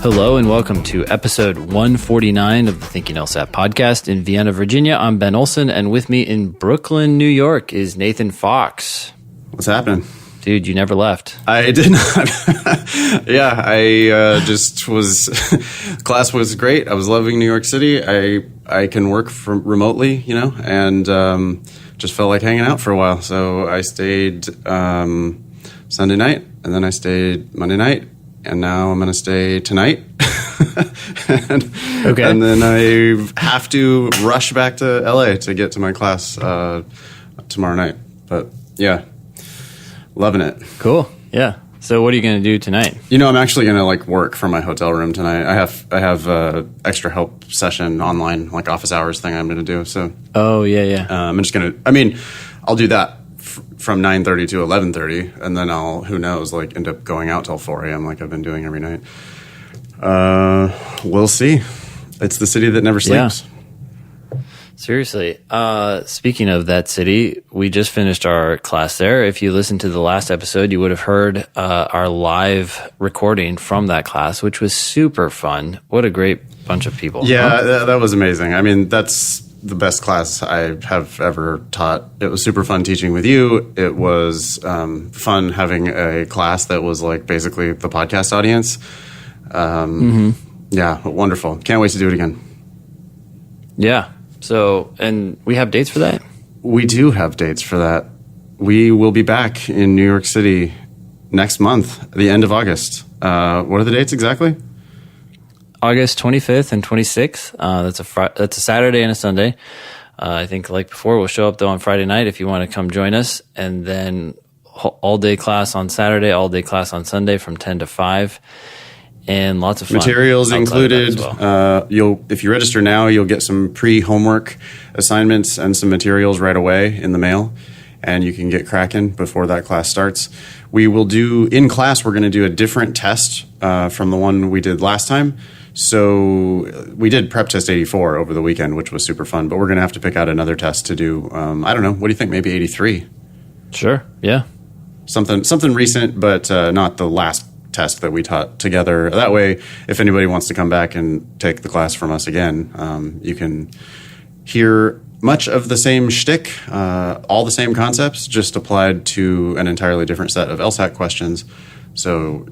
Hello and welcome to episode 149 of the Thinking LSAT podcast in Vienna, Virginia. I'm Ben Olson, and with me in Brooklyn, New York is Nathan Fox. What's happening? Dude, you never left. I did not. Yeah, I just was, class was great. I was loving New York City. I can work from remotely, and just felt like hanging out for a while. So I stayed Sunday night, and then I stayed Monday night, and now I'm going to stay tonight. and then I have to rush back to LA to get to my class tomorrow night. But yeah, loving it. Cool. Yeah. So what are you going to do tonight? I'm actually going to work from my hotel room tonight. I have a extra help session online, like office hours thing I'm going to do. So I'm just going to, I'll do that from 9:30 to 11:30, and then I'll, who knows, end up going out till 4 a.m. like I've been doing every night. We'll see. It's the city that never sleeps. Yeah. Seriously. Speaking of that city, we just finished our class there. If you listened to the last episode, you would have heard our live recording from that class, which was super fun. What a great bunch of people. Yeah, that was amazing. That's the best class I have ever taught. It was super fun teaching with you. It was fun having a class that was basically the podcast audience. Yeah, wonderful. Can't wait to do it again. Yeah. So, and we have dates for that? We do have dates for that. We will be back in New York City next month, the end of August. What are the dates exactly? August 25th and 26th. That's a Saturday and a Sunday. I think like before, we'll show up though on Friday night if you want to come join us. And then all day class on Saturday, all day class on Sunday from 10 to 5. And lots of fun. Materials included. Well. If you register now, you'll get some pre-homework assignments and some materials right away in the mail, and you can get cracking before that class starts. We will do, in class, we're going to do a different test from the one we did last time. So we did prep test 84 over the weekend, which was super fun, but we're going to have to pick out another test to do. I don't know. What do you think? Maybe 83? Sure. Yeah. Something recent, but not the last test that we taught together. That way, if anybody wants to come back and take the class from us again, you can hear much of the same shtick, all the same concepts, just applied to an entirely different set of LSAT questions. So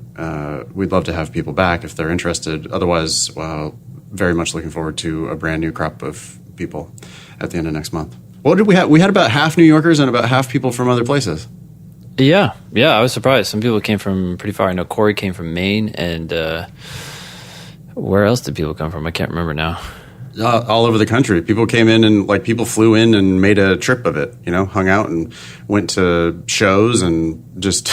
we'd love to have people back if they're interested. Otherwise, very much looking forward to a brand new crop of people at the end of next month. What did we have? We had about half New Yorkers and about half people from other places. Yeah, I was surprised. Some people came from pretty far. I know Corey came from Maine, and where else did people come from? I can't remember now. All over the country. People came in and people flew in and made a trip of it, hung out and went to shows and just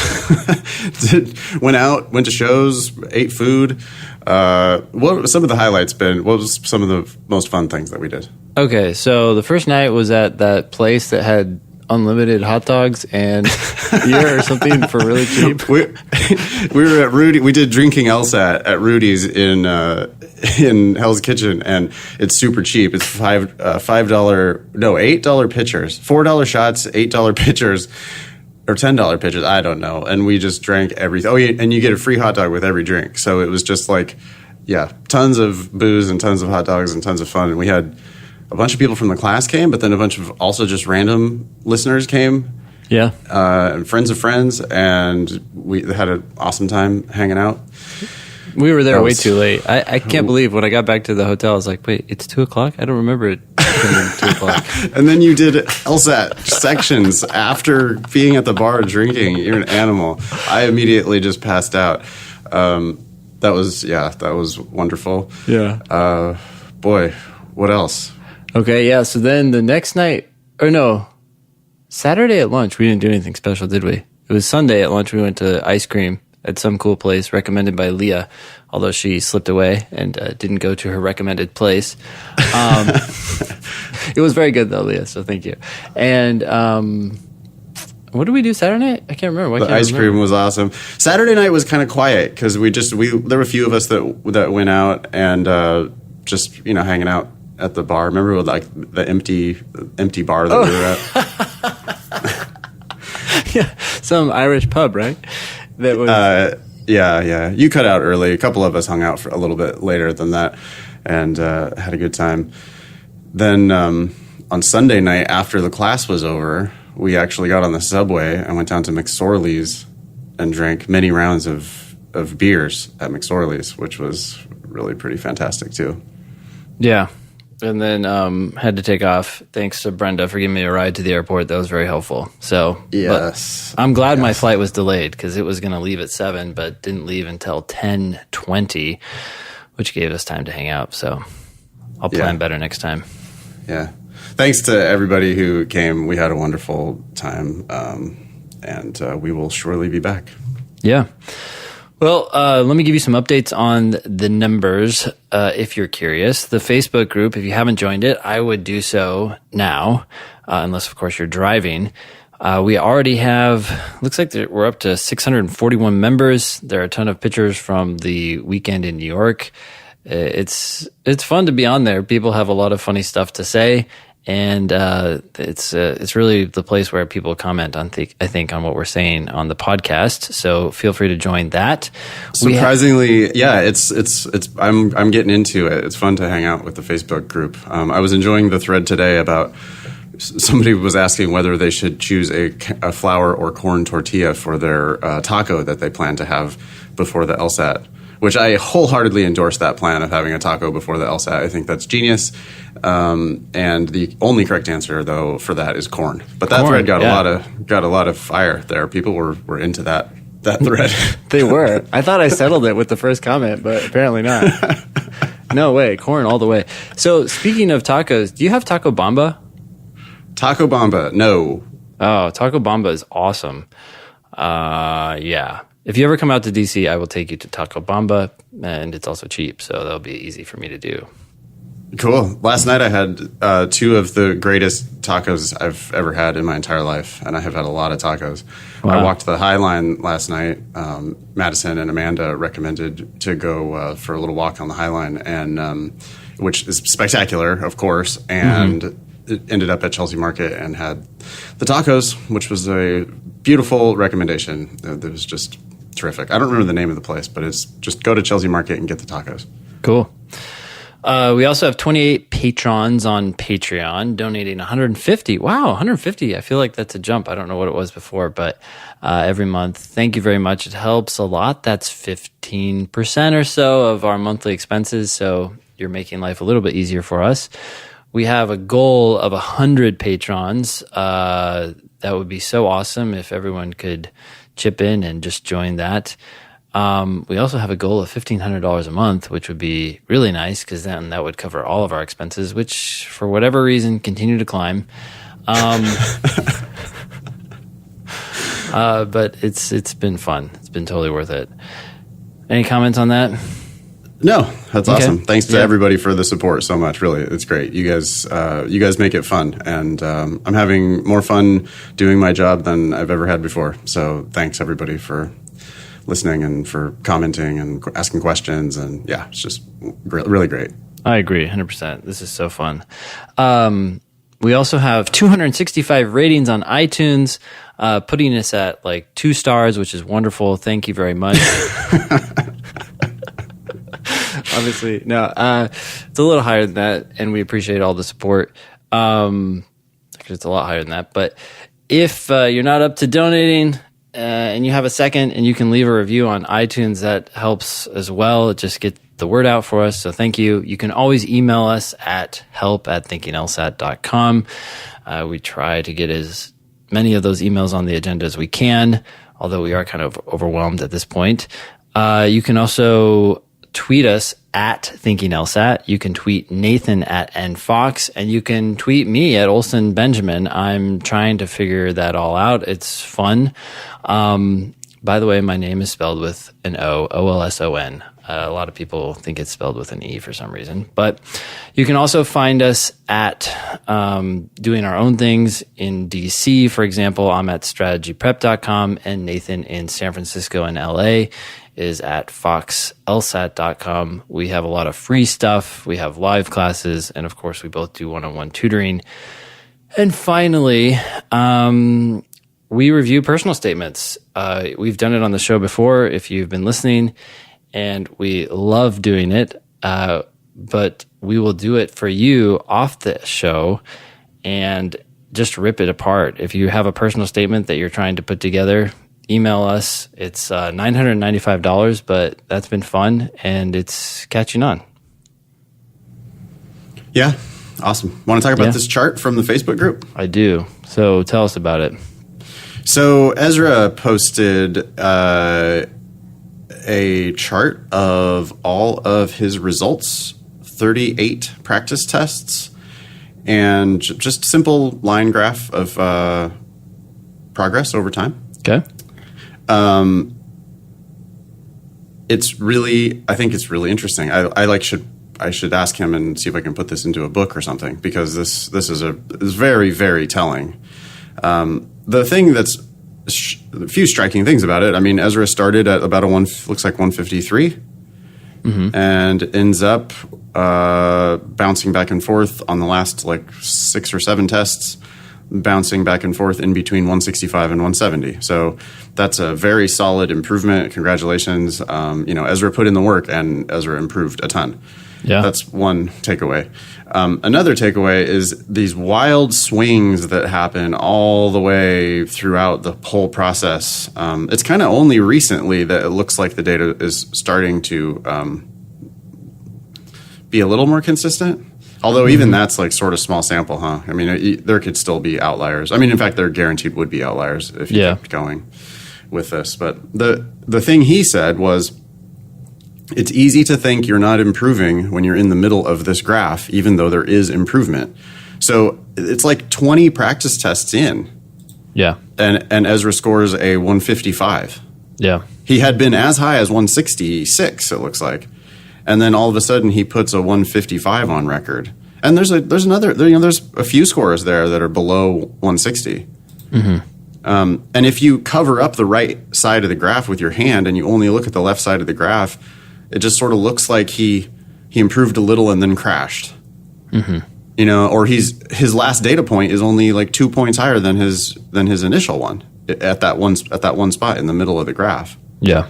went to shows, ate food. What have some of the highlights been? What was some of the most fun things that we did? Okay, so the first night was at that place that had unlimited hot dogs and beer or something for really cheap. We were at Rudy. We did Drinking LSAT at Rudy's in Hell's Kitchen, and it's super cheap. It's $8 pitchers, $4 shots, $8 pitchers, or $10 pitchers. I don't know. And we just drank everything. Oh, yeah, and you get a free hot dog with every drink. So it was just tons of booze and tons of hot dogs and tons of fun. And we had a bunch of people from the class came, but then a bunch of also just random listeners came. Yeah. And friends of friends, and we had an awesome time hanging out. We were there way too late. I can't believe when I got back to the hotel, I was like, wait, it's 2 o'clock? I don't remember it being 2 o'clock. And then you did LSAT sections after being at the bar drinking. You're an animal. I immediately just passed out. That was wonderful. Yeah. Boy, what else? Okay, yeah, so then the next night, Saturday at lunch, we didn't do anything special, did we? It was Sunday at lunch, we went to ice cream at some cool place recommended by Leah, although she slipped away and didn't go to her recommended place. It was very good, though, Leah, so thank you. And what did we do Saturday night? I can't remember. The ice cream was awesome. Saturday night was kind of quiet because there were a few of us that went out and just, hanging out at the bar. Remember with the empty bar that we were at? Yeah, some Irish pub, right? That was Yeah. You cut out early. A couple of us hung out for a little bit later than that and had a good time. Then on Sunday night, after the class was over, we actually got on the subway and went down to McSorley's and drank many rounds of beers at McSorley's, which was really pretty fantastic too. Yeah. And then had to take off. Thanks to Brenda for giving me a ride to the airport. That was very helpful. So yes, I'm glad my flight was delayed because it was going to leave at 7, but didn't leave until 10:20, which gave us time to hang out. So I'll plan better next time. Yeah. Thanks to everybody who came. We had a wonderful time, and we will surely be back. Yeah. Well, let me give you some updates on the numbers if you're curious. The Facebook group, if you haven't joined it, I would do so now, unless, of course, you're driving. We already have, looks like we're up to 641 members. There are a ton of pictures from the weekend in New York. It's fun to be on there. People have a lot of funny stuff to say. And it's really the place where people comment on I think on what we're saying on the podcast. So feel free to join that. Surprisingly, I'm getting into it. It's fun to hang out with the Facebook group. I was enjoying the thread today about somebody was asking whether they should choose a flour or corn tortilla for their taco that they plan to have before the LSAT. Which I wholeheartedly endorse that plan of having a taco before the LSAT. I think that's genius. And the only correct answer, though, for that is corn. But that thread got a lot of fire there. People were into that thread. They were. I thought I settled it with the first comment, but apparently not. No way, corn all the way. So speaking of tacos, do you have Taco Bamba? Taco Bamba, no. Oh, Taco Bamba is awesome. Yeah. If you ever come out to DC, I will take you to Taco Bamba, and it's also cheap, so that'll be easy for me to do. Cool. Last night I had 2 of the greatest tacos I've ever had in my entire life, and I have had a lot of tacos. Wow. I walked the High Line last night. Madison and Amanda recommended to go for a little walk on the High Line, and which is spectacular, of course, and it ended up at Chelsea Market and had the tacos, which was a beautiful recommendation. It was just terrific. I don't remember the name of the place, but it's just go to Chelsea Market and get the tacos. Cool. We also have 28 patrons on Patreon donating 150. Wow, 150. I feel like that's a jump. I don't know what it was before, but every month. Thank you very much. It helps a lot. That's 15% or so of our monthly expenses, so you're making life a little bit easier for us. We have a goal of 100 patrons. That would be so awesome if everyone could chip in and just join that. We also have a goal of $1,500 a month, which would be really nice because then that would cover all of our expenses, which for whatever reason continue to climb. But it's been fun. It's been totally worth it. Any comments on that? No, that's awesome. Thanks to everybody for the support so much. Really, it's great. You guys make it fun, and I'm having more fun doing my job than I've ever had before. So thanks everybody for listening and for commenting and asking questions, and it's just really great. I agree, 100%. This is so fun. We also have 265 ratings on iTunes, putting us at like 2 stars, which is wonderful. Thank you very much. Obviously, no, it's a little higher than that, and we appreciate all the support. Actually, it's a lot higher than that. But if you're not up to donating and you have a second and you can leave a review on iTunes, that helps as well. It just gets the word out for us. So thank you. You can always email us at help@thinkinglsat.com. We try to get as many of those emails on the agenda as we can, although we are kind of overwhelmed at this point. You can also tweet us at Thinking LSAT. You can tweet Nathan at nfox, and you can tweet me at Olson Benjamin. I'm trying to figure that all out. It's fun. By the way, my name is spelled with an O, O-L-S-O-N. A lot of people think it's spelled with an E for some reason. But you can also find us at doing our own things in DC. For example, I'm at strategyprep.com, and Nathan in San Francisco and LA is at foxlsat.com. We have a lot of free stuff. We have live classes, and of course, we both do one-on-one tutoring. And finally, we review personal statements. We've done it on the show before if you've been listening, and we love doing it. But we will do it for you off the show and just rip it apart. If you have a personal statement that you're trying to put together, email us. It's $995, but that's been fun, and it's catching on. Yeah, awesome. Want to talk about this chart from the Facebook group? I do. So tell us about it. So Ezra posted a chart of all of his results, 38 practice tests, and just simple line graph of progress over time. Okay. I think it's really interesting. I should ask him and see if I can put this into a book or something, because this is very, very telling. The thing that's a few striking things about it. I mean, Ezra started at about looks like 153, and ends up bouncing back and forth on the last like 6 or 7 tests, bouncing back and forth in between 165 and 170. So that's a very solid improvement. Congratulations. Ezra put in the work, and Ezra improved a ton. Yeah. That's one takeaway. Another takeaway is these wild swings that happen all the way throughout the whole process. It's kind of only recently that it looks like the data is starting to be a little more consistent. Although even that's like sort of small sample, huh? I mean, there could still be outliers. I mean, in fact, there guaranteed would be outliers if you kept going with this. But the thing he said was, it's easy to think you're not improving when you're in the middle of this graph, even though there is improvement. So it's like 20 practice tests in. Yeah. And Ezra scores a 155. Yeah. He had been as high as 166, it looks like. And then all of a sudden he puts a 155 on record. And there's a few scores there that are below 160. And if you cover up the right side of the graph with your hand and you only look at the left side of the graph, it just sort of looks like he improved a little and then crashed. Or his last data point is only like 2 points higher than his initial one at that one spot in the middle of the graph. Yeah.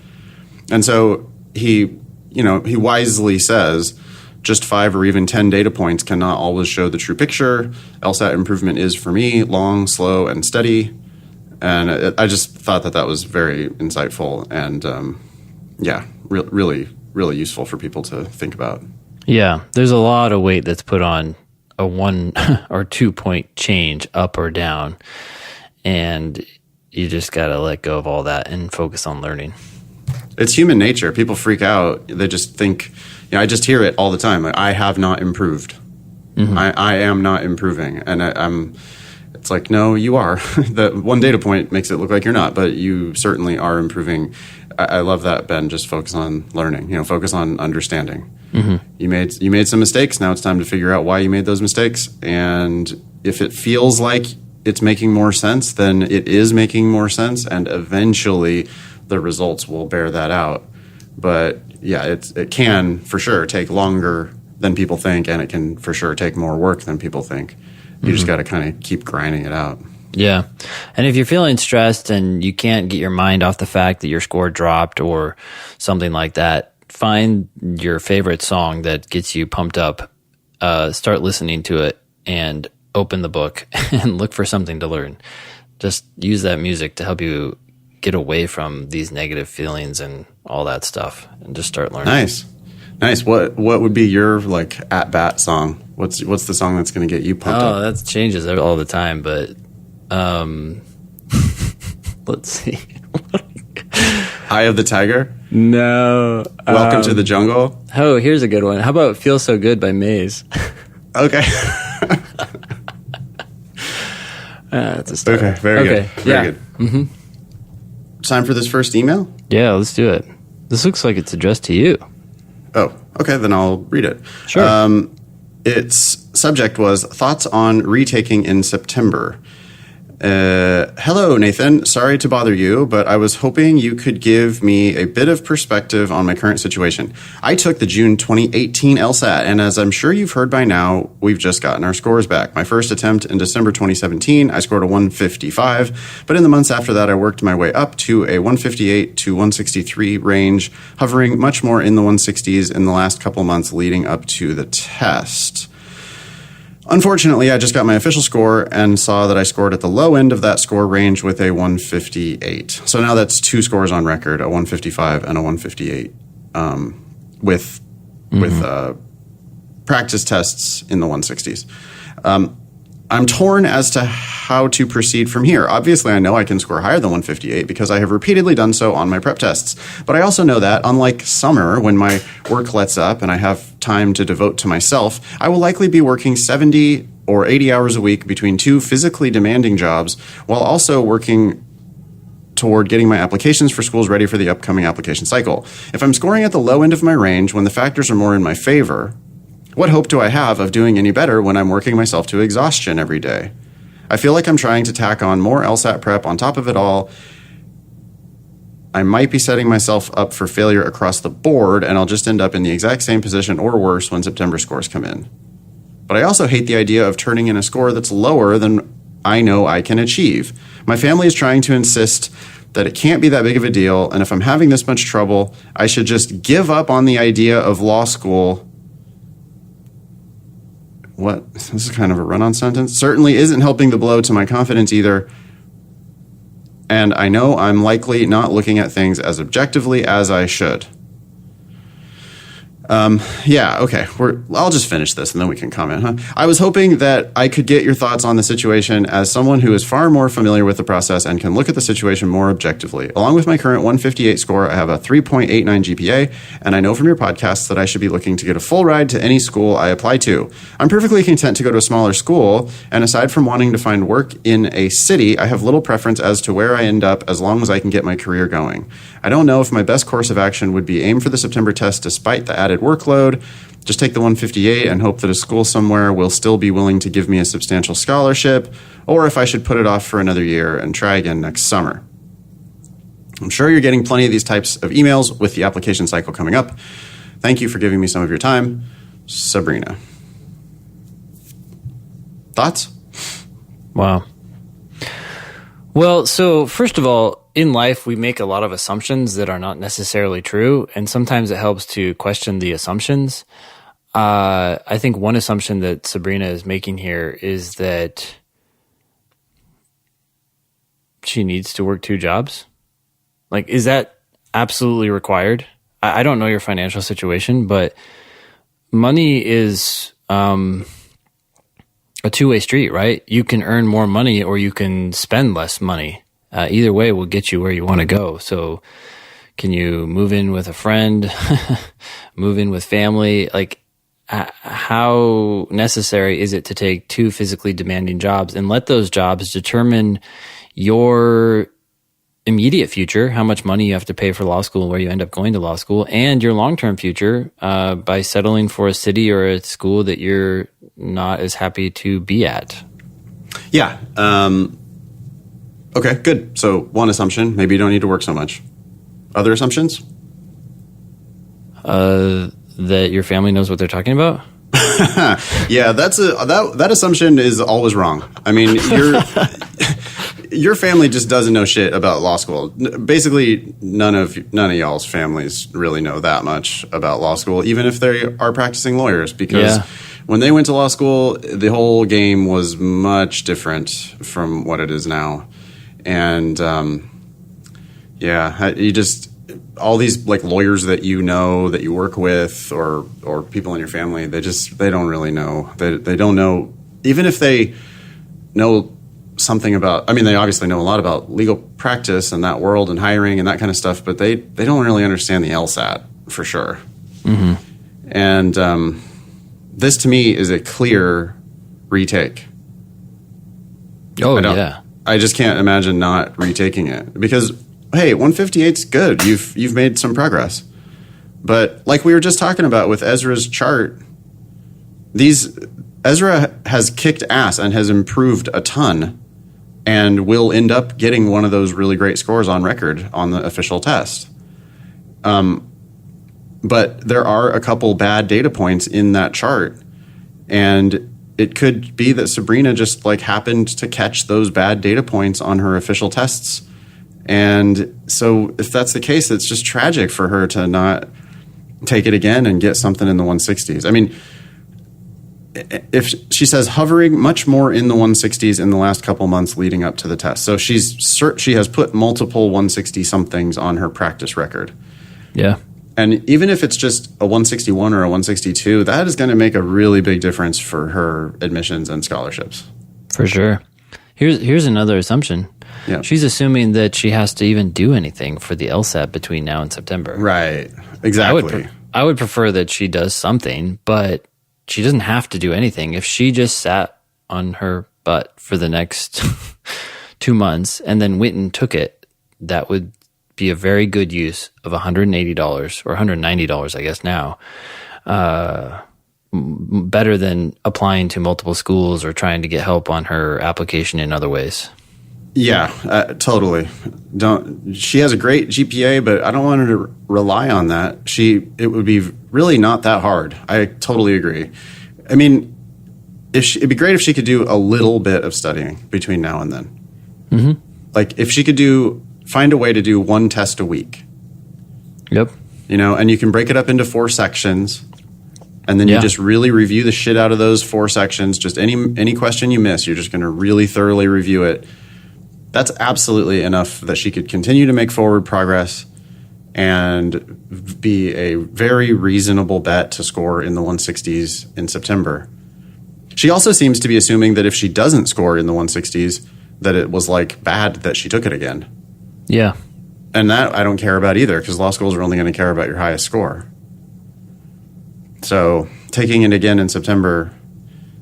And so he wisely says just 5 or even 10 data points cannot always show the true picture. LSAT improvement is, for me, long, slow, and steady. And I just thought that was very insightful and, really, really useful for people to think about. Yeah, there's a lot of weight that's put on a 1 or 2 point change up or down, and you just got to let go of all that and focus on learning. It's human nature. People freak out. They just think, I just hear it all the time. Like, I have not improved. I am not improving. And it's like, no, you are. That one data point makes it look like you're not, but you certainly are improving. I love that, Ben. Just focus on learning, focus on understanding. You made some mistakes. Now it's time to figure out why you made those mistakes. And if it feels like it's making more sense, then it is making more sense. And eventually the results will bear that out. But yeah, it can for sure take longer than people think. And it can for sure take more work than people think. You just got to kind of keep grinding it out. Yeah. And if you're feeling stressed and you can't get your mind off the fact that your score dropped or something like that, find your favorite song that gets you pumped up, start listening to it, and open the book and look for something to learn. Just use that music to help you get away from these negative feelings and all that stuff and just start learning. Nice. What would be your like at bat song? What's the song that's going to get you pumped up? Oh, that changes all the time, but let's see. Eye of the Tiger? No. Welcome to the Jungle? Oh, here's a good one. How about Feel So Good by Maze? Okay. That's a start. Okay, very good. Very good. Time for this first email? Yeah, let's do it. This looks like it's addressed to you. Oh, okay, then I'll read it. Sure. Its subject was thoughts on retaking in September. Hello, Nathan. Sorry to bother you, but I was hoping you could give me a bit of perspective on my current situation. I took the June 2018 LSAT, and as I'm sure you've heard by now, we've just gotten our scores back. My first attempt in December 2017, I scored a 155, but in the months after that, I worked my way up to a 158 to 163 range, hovering much more in the 160s in the last couple months leading up to the test. Unfortunately, I just got my official score and saw that I scored at the low end of that score range with a 158. So now that's two scores on record, a 155 and a 158, with practice tests in the 160s. I'm torn as to how to proceed from here. Obviously, I know I can score higher than 158 because I have repeatedly done so on my prep tests. But I also know that, unlike summer, when my work lets up and I have time to devote to myself, I will likely be working 70 or 80 hours a week between two physically demanding jobs while also working toward getting my applications for schools ready for the upcoming application cycle. If I'm scoring at the low end of my range when the factors are more in my favor, what hope do I have of doing any better when I'm working myself to exhaustion every day? I feel like I'm trying to tack on more LSAT prep on top of it all. I might be setting myself up for failure across the board, and I'll just end up in the exact same position or worse when September scores come in. But I also hate the idea of turning in a score that's lower than I know I can achieve. My family is trying to insist that it can't be that big of a deal, and if I'm having this much trouble, I should just give up on the idea of law school. What? This is kind of a run-on sentence. Certainly isn't helping the blow to my confidence either. And I know I'm likely not looking at things as objectively as I should. Okay. I'll just finish this and then we can comment, huh? I was hoping that I could get your thoughts on the situation as someone who is far more familiar with the process and can look at the situation more objectively. Along with my current 158 score, I have a 3.89 GPA, and I know from your podcasts that I should be looking to get a full ride to any school I apply to. I'm perfectly content to go to a smaller school, and aside from wanting to find work in a city, I have little preference as to where I end up as long as I can get my career going. I don't know if my best course of action would be aim for the September test despite the added workload, just take the 158 and hope that a school somewhere will still be willing to give me a substantial scholarship, or if I should put it off for another year and try again next summer. I'm sure you're getting plenty of these types of emails with the application cycle coming up. Thank you for giving me some of your time. Sabrina. Thoughts? Wow. Well, so first of all, in life, we make a lot of assumptions that are not necessarily true, and sometimes it helps to question the assumptions. I think one assumption that Sabrina is making here is that she needs to work two jobs. Like, is that absolutely required? I don't know your financial situation, but money is a two-way street, right? You can earn more money or you can spend less money. Either way will get you where you want to go. So can you move in with a friend, move in with family? Like, how necessary is it to take two physically demanding jobs and let those jobs determine your immediate future, how much money you have to pay for law school, where you end up going to law school, and your long-term future by settling for a city or a school that you're not as happy to be at? Yeah. Okay, good. So one assumption, maybe you don't need to work so much. Other assumptions? That your family knows what they're talking about? Yeah, that assumption is always wrong. I mean, your family just doesn't know shit about law school. Basically, none of y'all's families really know that much about law school, even if they are practicing lawyers, because when they went to law school, the whole game was much different from what it is now. And you just, all these like lawyers that you know, that you work with, or people in your family, they don't really know. They don't know, even if they know something about, I mean, they obviously know a lot about legal practice and that world and hiring and that kind of stuff, but they don't really understand the LSAT for sure. Mm-hmm. And this to me is a clear retake. Oh, yeah. I just can't imagine not retaking it because, hey, 158's good. You've made some progress. But like we were just talking about with Ezra's chart, Ezra has kicked ass and has improved a ton and will end up getting one of those really great scores on record on the official test. But there are a couple bad data points in that chart, and it could be that Sabrina just like happened to catch those bad data points on her official tests. And so if that's the case, it's just tragic for her to not take it again and get something in the 160s. I mean, if she says hovering much more in the 160s in the last couple months leading up to the test. So she has put multiple 160 somethings on her practice record. Yeah. And even if it's just a 161 or a 162, that is going to make a really big difference for her admissions and scholarships. For sure. Here's another assumption. Yeah. She's assuming that she has to even do anything for the LSAT between now and September. Right. Exactly. I would prefer that she does something, but she doesn't have to do anything. If she just sat on her butt for the next 2 months and then went and took it, that would be a very good use of $180 or $190, I guess now, better than applying to multiple schools or trying to get help on her application in other ways. Yeah, totally. She has a great GPA, but I don't want her to rely on that. It would be really not that hard. I totally agree. I mean, it'd be great if she could do a little bit of studying between now and then. Mm-hmm. Like if she could find a way to do one test a week. Yep. And you can break it up into 4 sections, and then you just really review the shit out of those 4 sections. Just any question you miss, you're just going to really thoroughly review it. That's absolutely enough that she could continue to make forward progress and be a very reasonable bet to score in the 160s in September. She also seems to be assuming that if she doesn't score in the 160s, that it was like bad that she took it again. Yeah. And that I don't care about either, because law schools are only going to care about your highest score. So taking it again in September,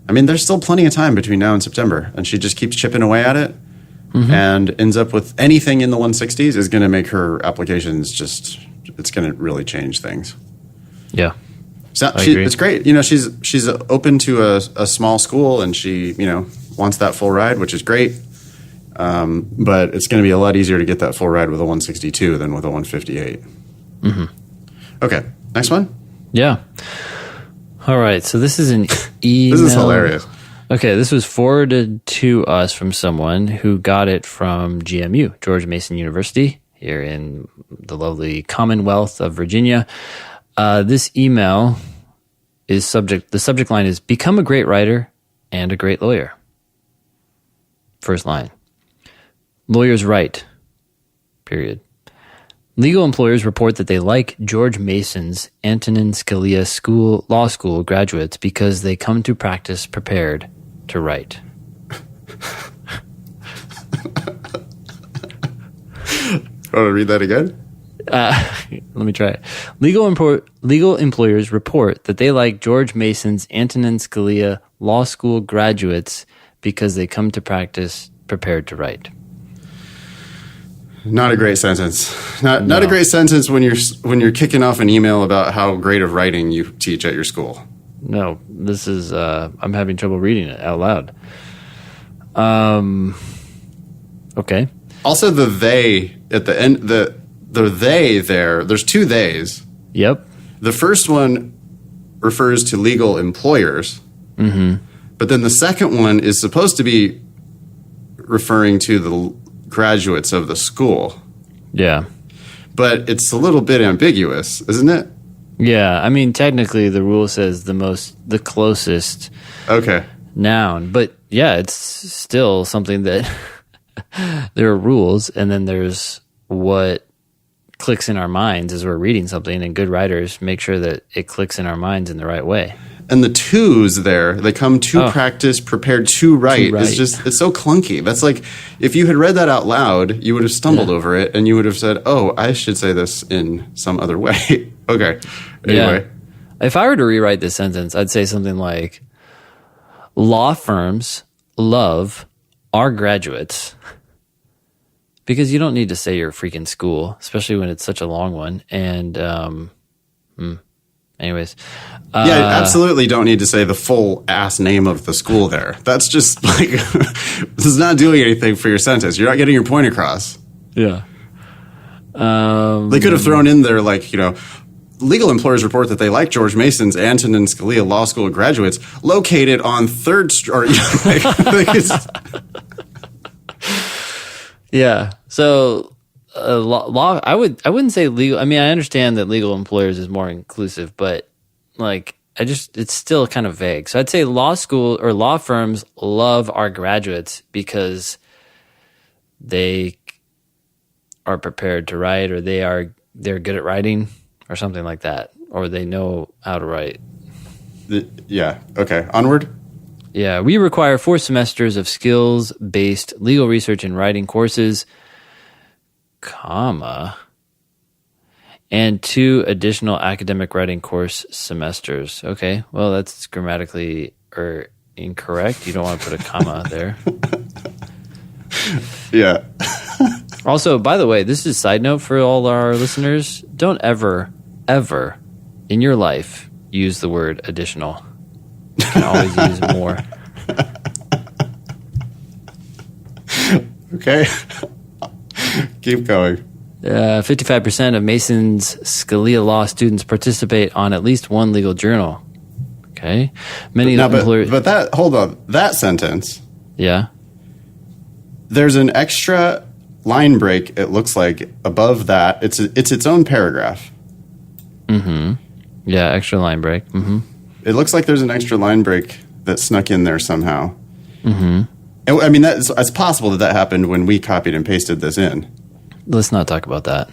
I mean, there's still plenty of time between now and September, and she just keeps chipping away at it. Mm-hmm. And ends up with anything in the 160s is going to make her applications it's going to really change things. Yeah. So it's great. She's open to a small school, and she, wants that full ride, which is great. But it's going to be a lot easier to get that full ride with a 162 than with a 158. Mm-hmm. Okay. Next one. Yeah. All right. So this is an email. This is hilarious. Okay, this was forwarded to us from someone who got it from GMU, George Mason University, here in the lovely Commonwealth of Virginia. This email the subject line is, become a great writer and a great lawyer. First line, lawyers write, period. Legal employers report that they like George Mason's Antonin Scalia Law School graduates because they come to practice prepared to write. Want to read that again? Let me try it. Legal employers report that they like George Mason's Antonin Scalia Law School graduates because they come to practice prepared to write. Not a great sentence. Not a great sentence when you're kicking off an email about how great of writing you teach at your school. No, this is I'm having trouble reading it out loud. Okay. Also, the they at the end, the they there. There's 2 theys. Yep. The first one refers to legal employers, but then the second one is supposed to be referring to the graduates of the school. Yeah. But it's a little bit ambiguous, isn't it? Yeah, I mean, technically the rule says the closest noun. But yeah, it's still something that there are rules, and then there's what clicks in our minds as we're reading something, and good writers make sure that it clicks in our minds in the right way. And the twos there, they come to practice, prepared to write. It's so clunky. That's like, if you had read that out loud, you would have stumbled over it, and you would have said, oh, I should say this in some other way. Okay. Anyway. Yeah. If I were to rewrite this sentence, I'd say something like, law firms love our graduates, because you don't need to say your freaking school, especially when it's such a long one. And Anyways. Yeah, absolutely don't need to say the full ass name of the school there. That's just like, this is not doing anything for your sentence. You're not getting your point across. Yeah. They could have thrown in there, like, legal employers report that they like George Mason's Antonin Scalia Law School graduates located on 3rd Street. Yeah. So law, I wouldn't say legal. I mean, I understand that legal employers is more inclusive, but like, it's still kind of vague. So I'd say law school or law firms love our graduates because they are prepared to write, or they're good at writing, or something like that, or they know how to write. Yeah. Okay. Onward. Yeah. We require 4 semesters of skills-based legal research and writing courses, and 2 additional academic writing course semesters. Okay, well, that's grammatically incorrect. You don't want to put a comma there. Yeah. Also, by the way, this is a side note for all our listeners. Don't ever in your life use the word additional. You can always use more. Okay. Keep going. 55% of Mason's Scalia Law students participate on at least one legal journal. Okay. But hold on. That sentence. Yeah. There's an extra line break, it looks like, above that. It's its own paragraph. Mm-hmm. Yeah, extra line break. Mm-hmm. It looks like there's an extra line break that snuck in there somehow. Mm-hmm. I mean, it's possible that happened when we copied and pasted this in. Let's not talk about that.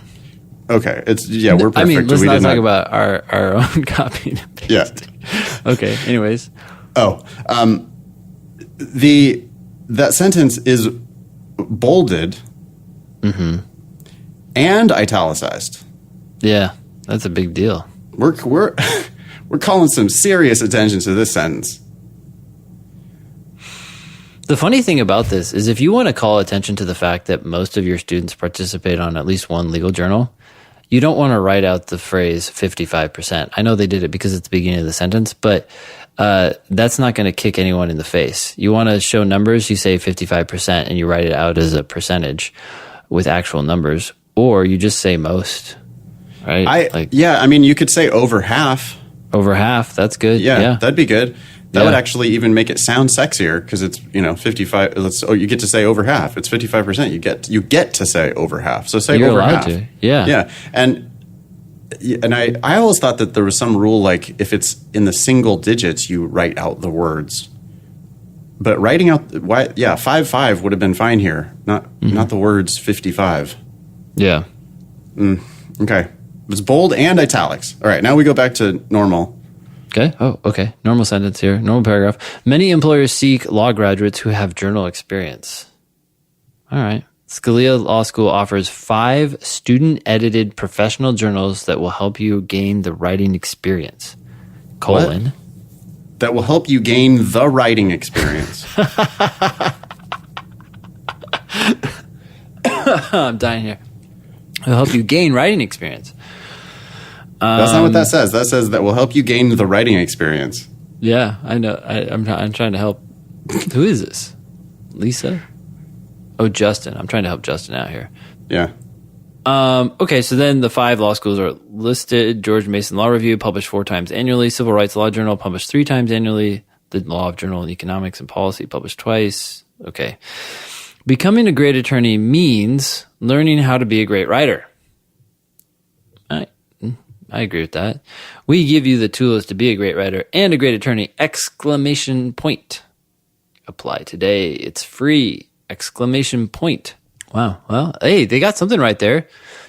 Okay. We're perfect. I mean, let's not talk about our own copying and pasting. Yeah. Okay. Anyways. Oh, that sentence is bolded and italicized. Yeah, that's a big deal. We're calling some serious attention to this sentence. The funny thing about this is if you want to call attention to the fact that most of your students participate on at least one legal journal, you don't want to write out the phrase 55%. I know they did it because it's the beginning of the sentence, but that's not going to kick anyone in the face. You want to show numbers, you say 55%, and you write it out as a percentage with actual numbers, or you just say most, right? I mean, you could say over half. Over half, that's good. Yeah. That'd be good. That would actually even make it sound sexier because it's 55. You get to say over half. It's 55%. You get to say over half. So say You're over allowed half. To. Yeah. Yeah. And I always thought that there was some rule like if it's in the single digits, you write out the words. But writing out 5 would have been fine here. Not the words 55. Yeah. Okay. It's bold and italics. All right. Now we go back to normal. Okay. Oh, okay. Normal sentence here. Normal paragraph. Many employers seek law graduates who have journal experience. All right. Scalia Law School offers 5 student-edited professional journals that will help you gain the writing experience. What? That will help you gain the writing experience. I'm dying here. It'll help you gain writing experience. That's not what that says. That says that will help you gain the writing experience. Yeah, I know. I'm trying to help. Who is this? Lisa? Oh, Justin. I'm trying to help Justin out here. Yeah. Okay, so then the 5 law schools are listed. George Mason Law Review, published 4 times annually. Civil Rights Law Journal, published 3 times annually. The Law of Journal in Economics and Policy, published twice. Okay. Becoming a great attorney means learning how to be a great writer. I agree with that. We give you the tools to be a great writer and a great attorney! Exclamation point. Apply today. It's free! Exclamation point. Wow. Well, hey, they got something right there.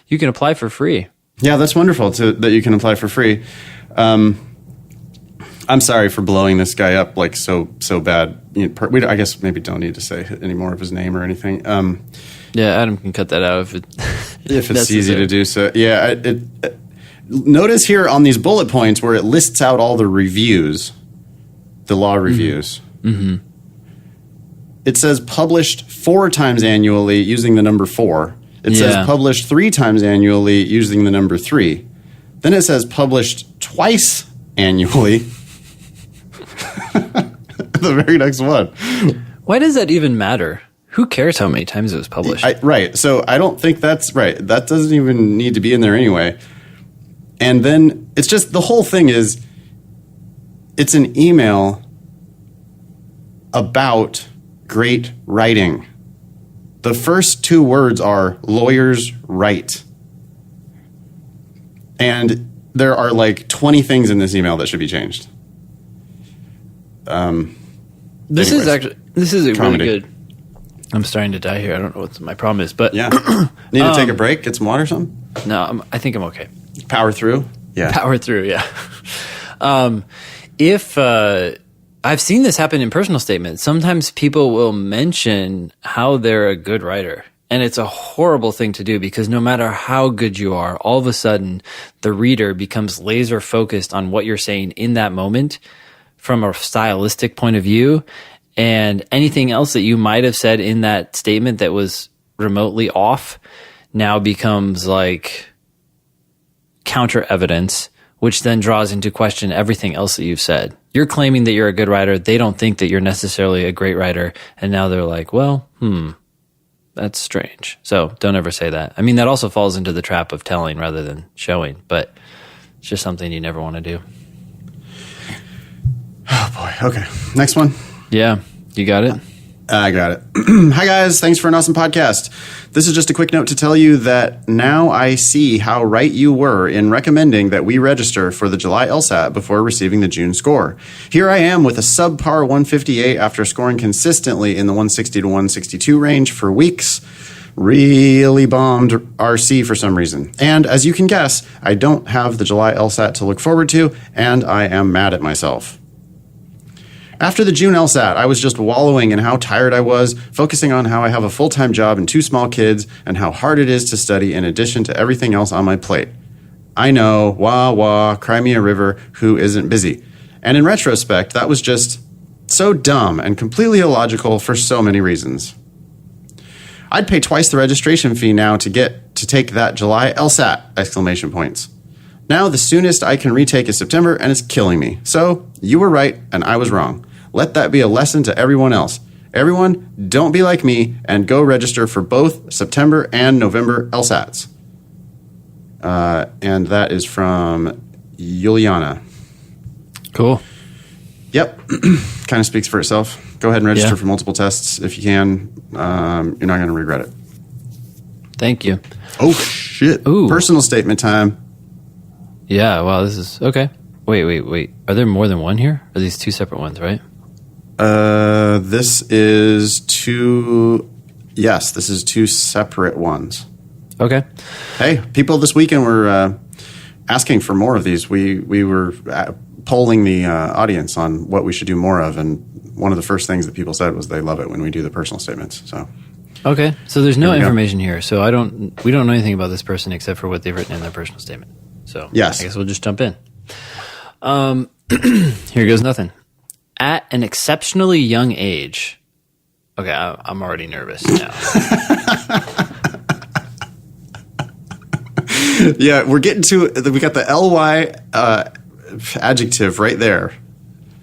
You can apply for free. Yeah, that's wonderful that you can apply for free. I'm sorry for blowing this guy up like so bad. I guess maybe don't need to say any more of his name or anything. Yeah, Adam can cut that out if it's easy to do so. Yeah. Notice here on these bullet points where it lists out all the reviews, the law reviews. Mm-hmm. It says published 4 times annually using the number 4. It says published 3 times annually using the number 3. Then it says published twice annually. The very next one. Why does that even matter? Who cares how many times it was published? Right. So I don't think that's right. That doesn't even need to be in there anyway. And then it's just the whole thing is it's an email about great writing. The first two words are lawyers write. And there are like 20 things in this email that should be changed. This is a comedy. really good. I'm starting to die here. I don't know what my problem is, but Yeah. Need to take a break? Get some water or something? no, I think I'm okay. Power through? Yeah. Power through, yeah. If I've seen this happen in personal statements, sometimes people will mention how they're a good writer. And it's a horrible thing to do because no matter how good you are, all of a sudden the reader becomes laser focused on what you're saying in that moment from a stylistic point of view. And anything else that you might have said in that statement that was remotely off now becomes like counter evidence, which then draws into question everything else that you've said. You're claiming that you're a good writer. They don't think that you're necessarily a great writer. And now they're like, well, that's strange. So don't ever say that. I mean, that also falls into the trap of telling rather than showing, but it's just something you never want to do. Oh, boy. Okay. Next one. Yeah. You got it? I got it. Hi, guys. Thanks for an awesome podcast. This is just a quick note to tell you that now I see how right you were in recommending that we register for the July LSAT before receiving the June score. Here I am with a subpar 158 after scoring consistently in the 160 to 162 range for weeks. Really bombed RC for some reason. And as you can guess, I don't have the July LSAT to look forward to, and I am mad at myself. After the June LSAT, I was just wallowing in how tired I was, focusing on how I have a full-time job and 2 small kids, and how hard it is to study in addition to everything else on my plate. I know, wah, wah, cry me a river, who isn't busy? And in retrospect, that was just so dumb and completely illogical for so many reasons. I'd pay twice the registration fee now to take that July LSAT! Now the soonest I can retake is September, and it's killing me. So, you were right, and I was wrong. Let that be a lesson to everyone else. Everyone, don't be like me, and go register for both September and November LSATs. And that is from Yiliana. Cool. Yep. Kind of speaks for itself. Go ahead and register for multiple tests if you can. You're not going to regret it. Thank you. Oh, shit. Ooh. Personal statement time. Yeah, wow, this is okay. Wait. Are there more than one here? Are these 2 separate ones, right? This is 2. Yes, this is 2 separate ones. Okay. Hey, people this weekend were asking for more of these. We were polling the audience on what we should do more of, and one of the first things that people said was they love it when we do the personal statements. So. Okay, so there's no information here. So we don't know anything about this person except for what they've written in their personal statement. So yes. I guess we'll just jump in. Here goes nothing. At an exceptionally young age. Okay, I'm already nervous now. Yeah, we're getting to we got the ly adjective right there.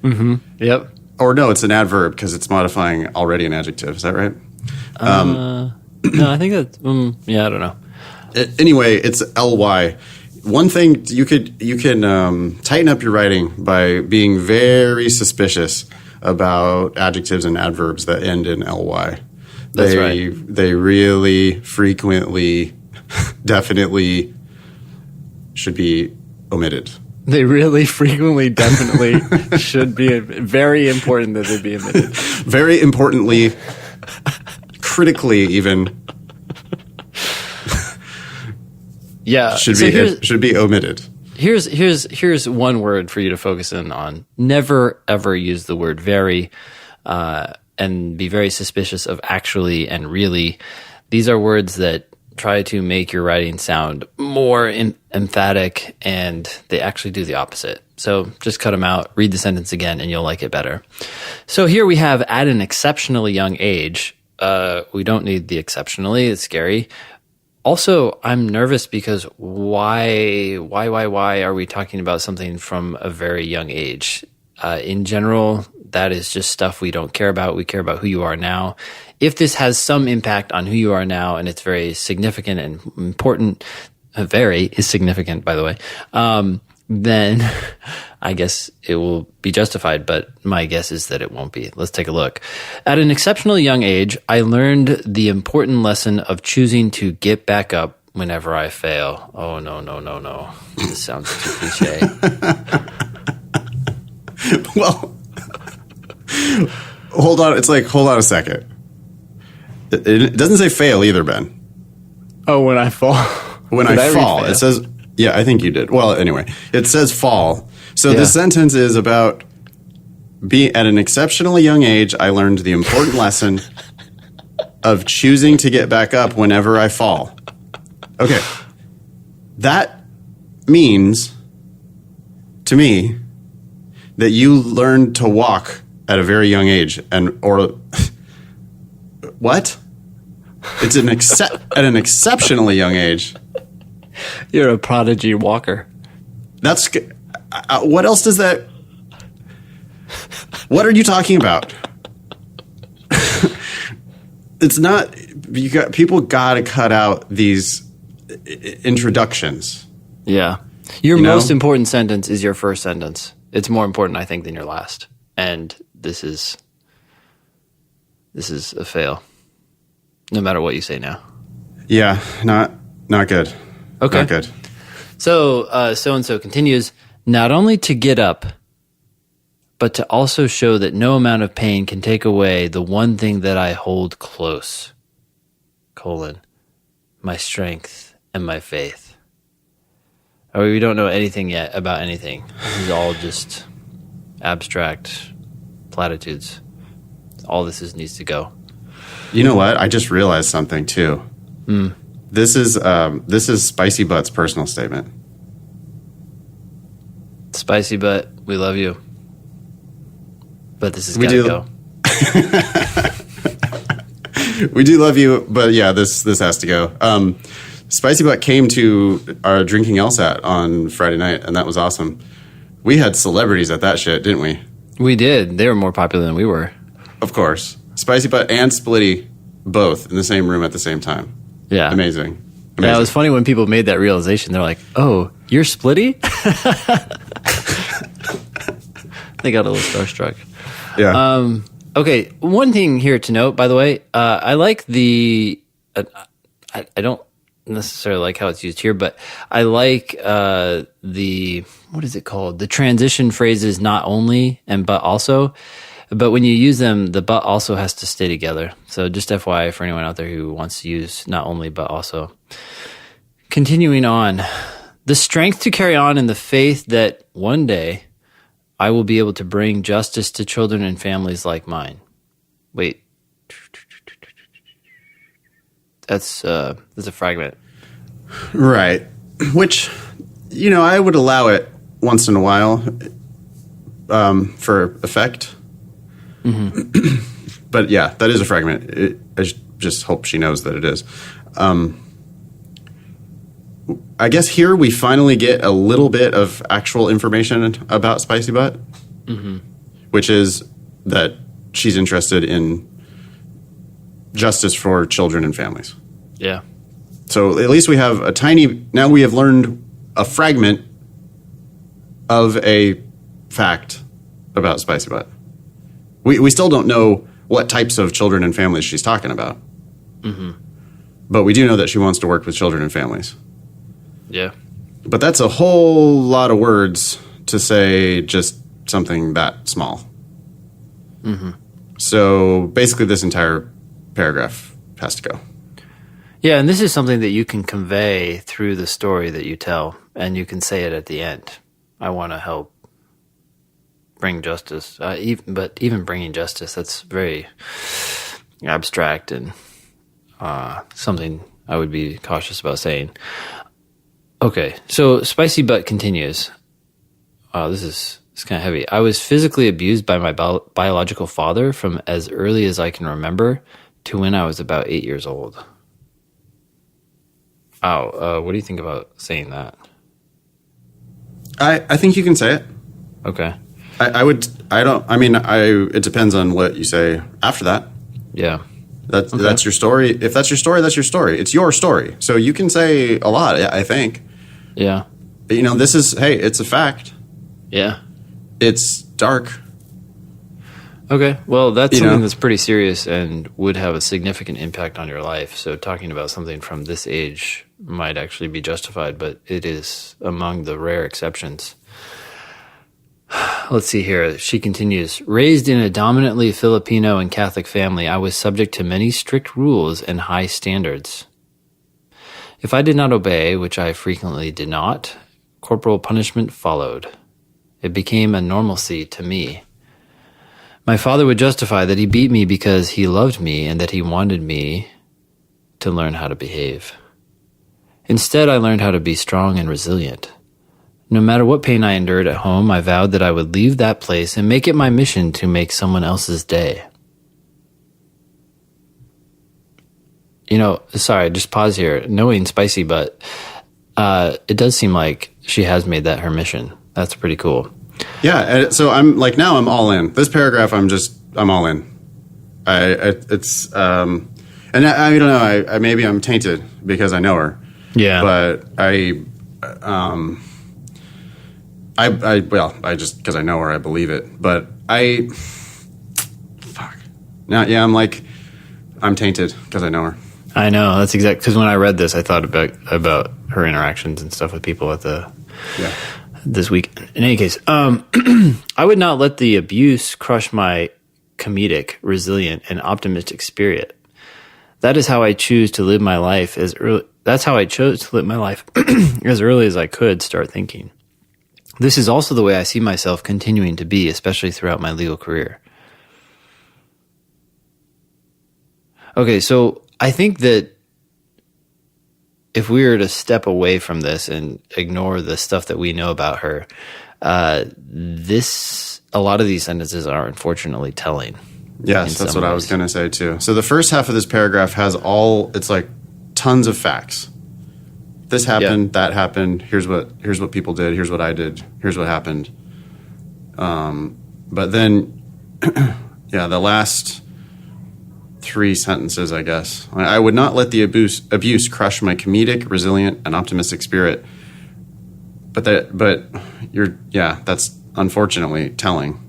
Mm-hmm. Yep. Or no, it's an adverb because it's modifying already an adjective. Is that right? No, I think that. Yeah, I don't know. Anyway, it's ly. One thing you can tighten up your writing by being very suspicious about adjectives and adverbs that end in ly. That's right. They really frequently, definitely should be omitted. They really frequently, definitely should be very important that they be omitted. Very importantly, critically even. Yeah, should be omitted. Here's one word for you to focus in on. Never ever use the word very, and be very suspicious of actually and really. These are words that try to make your writing sound more emphatic, and they actually do the opposite. So just cut them out, read the sentence again, and you'll like it better. So here we have at an exceptionally young age. We don't need the exceptionally. It's scary. Also, I'm nervous because why are we talking about something from a very young age? In general, that is just stuff we don't care about. We care about who you are now. If this has some impact on who you are now, and it's very significant and important, very is significant, by the way, then I guess it will be justified, but my guess is that it won't be. Let's take a look. At an exceptionally young age, I learned the important lesson of choosing to get back up whenever I fail. Oh, no. This sounds too cliche. Well, hold on. It's like, hold on a second. It doesn't say fail either, Ben. Oh, when I fall. When I fall, it says, yeah, I think you did. Well, anyway, it says fall. So Yeah. the sentence is about at an exceptionally young age, I learned the important lesson of choosing to get back up whenever I fall. Okay. That means, to me, that you learned to walk at a very young age. Or what? It's at an exceptionally young age. You're a prodigy walker. That's what else does that? What are you talking about? It's not. People got to cut out these introductions. Yeah. Your You know? most important sentence is your first sentence. It's more important, I think, than your last. And this is a fail. No matter what you say now. Yeah, not good. Okay. Not good. So, so-and-so continues, not only to get up, but to also show that no amount of pain can take away the one thing that I hold close, my strength and my faith. We don't know anything yet about anything. This is all just abstract platitudes. All this needs to go. You know what? I just realized something too. This is Spicy Butt's personal statement. Spicy Butt, we love you. But this has We got to do. go. We do love you, but yeah, this has to go. Spicy Butt came to our Drinking LSAT on Friday night, and that was awesome. We had celebrities at that shit, didn't we? We did. They were more popular than we were. Of course. Spicy Butt and Splitty both in the same room at the same time. Yeah. Amazing. Yeah, it was funny when people made that realization. They're like, oh, you're Splitty? They got a little starstruck. Yeah. Okay, one thing here to note, by the way, I like the... I don't necessarily like how it's used here, but I like the... What is it called? The transition phrases not only and but also. But when you use them, the but also has to stay together. So just FYI for anyone out there who wants to use not only but also. Continuing on. The strength to carry on in the faith that one day I will be able to bring justice to children and families like mine. Wait. That's a fragment. Right. Which, I would allow it once in a while for effect. Mm-hmm. But yeah, that is a fragment. I just hope she knows that it is. I guess here we finally get a little bit of actual information about Spicy Butt, which is that she's interested in justice for children and families. Yeah. So at least we have now we have learned a fragment of a fact about Spicy Butt. We still don't know what types of children and families she's talking about. Mm-hmm. But we do know that she wants to work with children and families. Yeah. But that's a whole lot of words to say just something that small. Mm-hmm. So basically this entire paragraph has to go. Yeah, and this is something that you can convey through the story that you tell, and you can say it at the end. I want to help bring justice. Even bringing justice, that's very abstract and something I would be cautious about saying. Okay, so Spicy Butt continues. This is kind of heavy. I was physically abused by my biological father from as early as I can remember to when I was about 8 years old. Wow. What do you think about saying that? I think you can say it. Okay. It depends on what you say after that. Yeah. That's your story. If that's your story, that's your story. It's your story. So you can say a lot, I think. Yeah. But, it's a fact. Yeah. It's dark. Okay. Well, that's something that's pretty serious and would have a significant impact on your life. So talking about something from this age might actually be justified, but it is among the rare exceptions. Let's see here. She continues. Raised in a dominantly Filipino and Catholic family, I was subject to many strict rules and high standards. If I did not obey, which I frequently did not, corporal punishment followed. It became a normalcy to me. My father would justify that he beat me because he loved me and that he wanted me to learn how to behave. Instead, I learned how to be strong and resilient. No matter what pain I endured at home, I vowed that I would leave that place and make it my mission to make someone else's day. Sorry, just pause here. No ain't spicy, but it does seem like she has made that her mission. That's pretty cool. Yeah, so I'm now I'm all in. This paragraph, I'm all in. I don't know. Maybe I'm tainted because I know her. Yeah, but just because I know her, I believe it. But I'm tainted because I know her. I know, that's exact. Because when I read this, I thought about her interactions and stuff with people at this week. In any case, I would not let the abuse crush my comedic, resilient, and optimistic spirit. That is how I choose to live my life That's how I chose to live my life as early as I could start thinking. This is also the way I see myself continuing to be, especially throughout my legal career. Okay, so I think that if we were to step away from this and ignore the stuff that we know about her, a lot of these sentences are unfortunately telling. Yes, that's what I was going to say too. So the first half of this paragraph has it's like tons of facts. This happened, that happened, here's what people did, here's what I did, here's what happened. But then, the last 3 sentences, I guess. I would not let the abuse crush my comedic, resilient, and optimistic spirit. But that's unfortunately telling.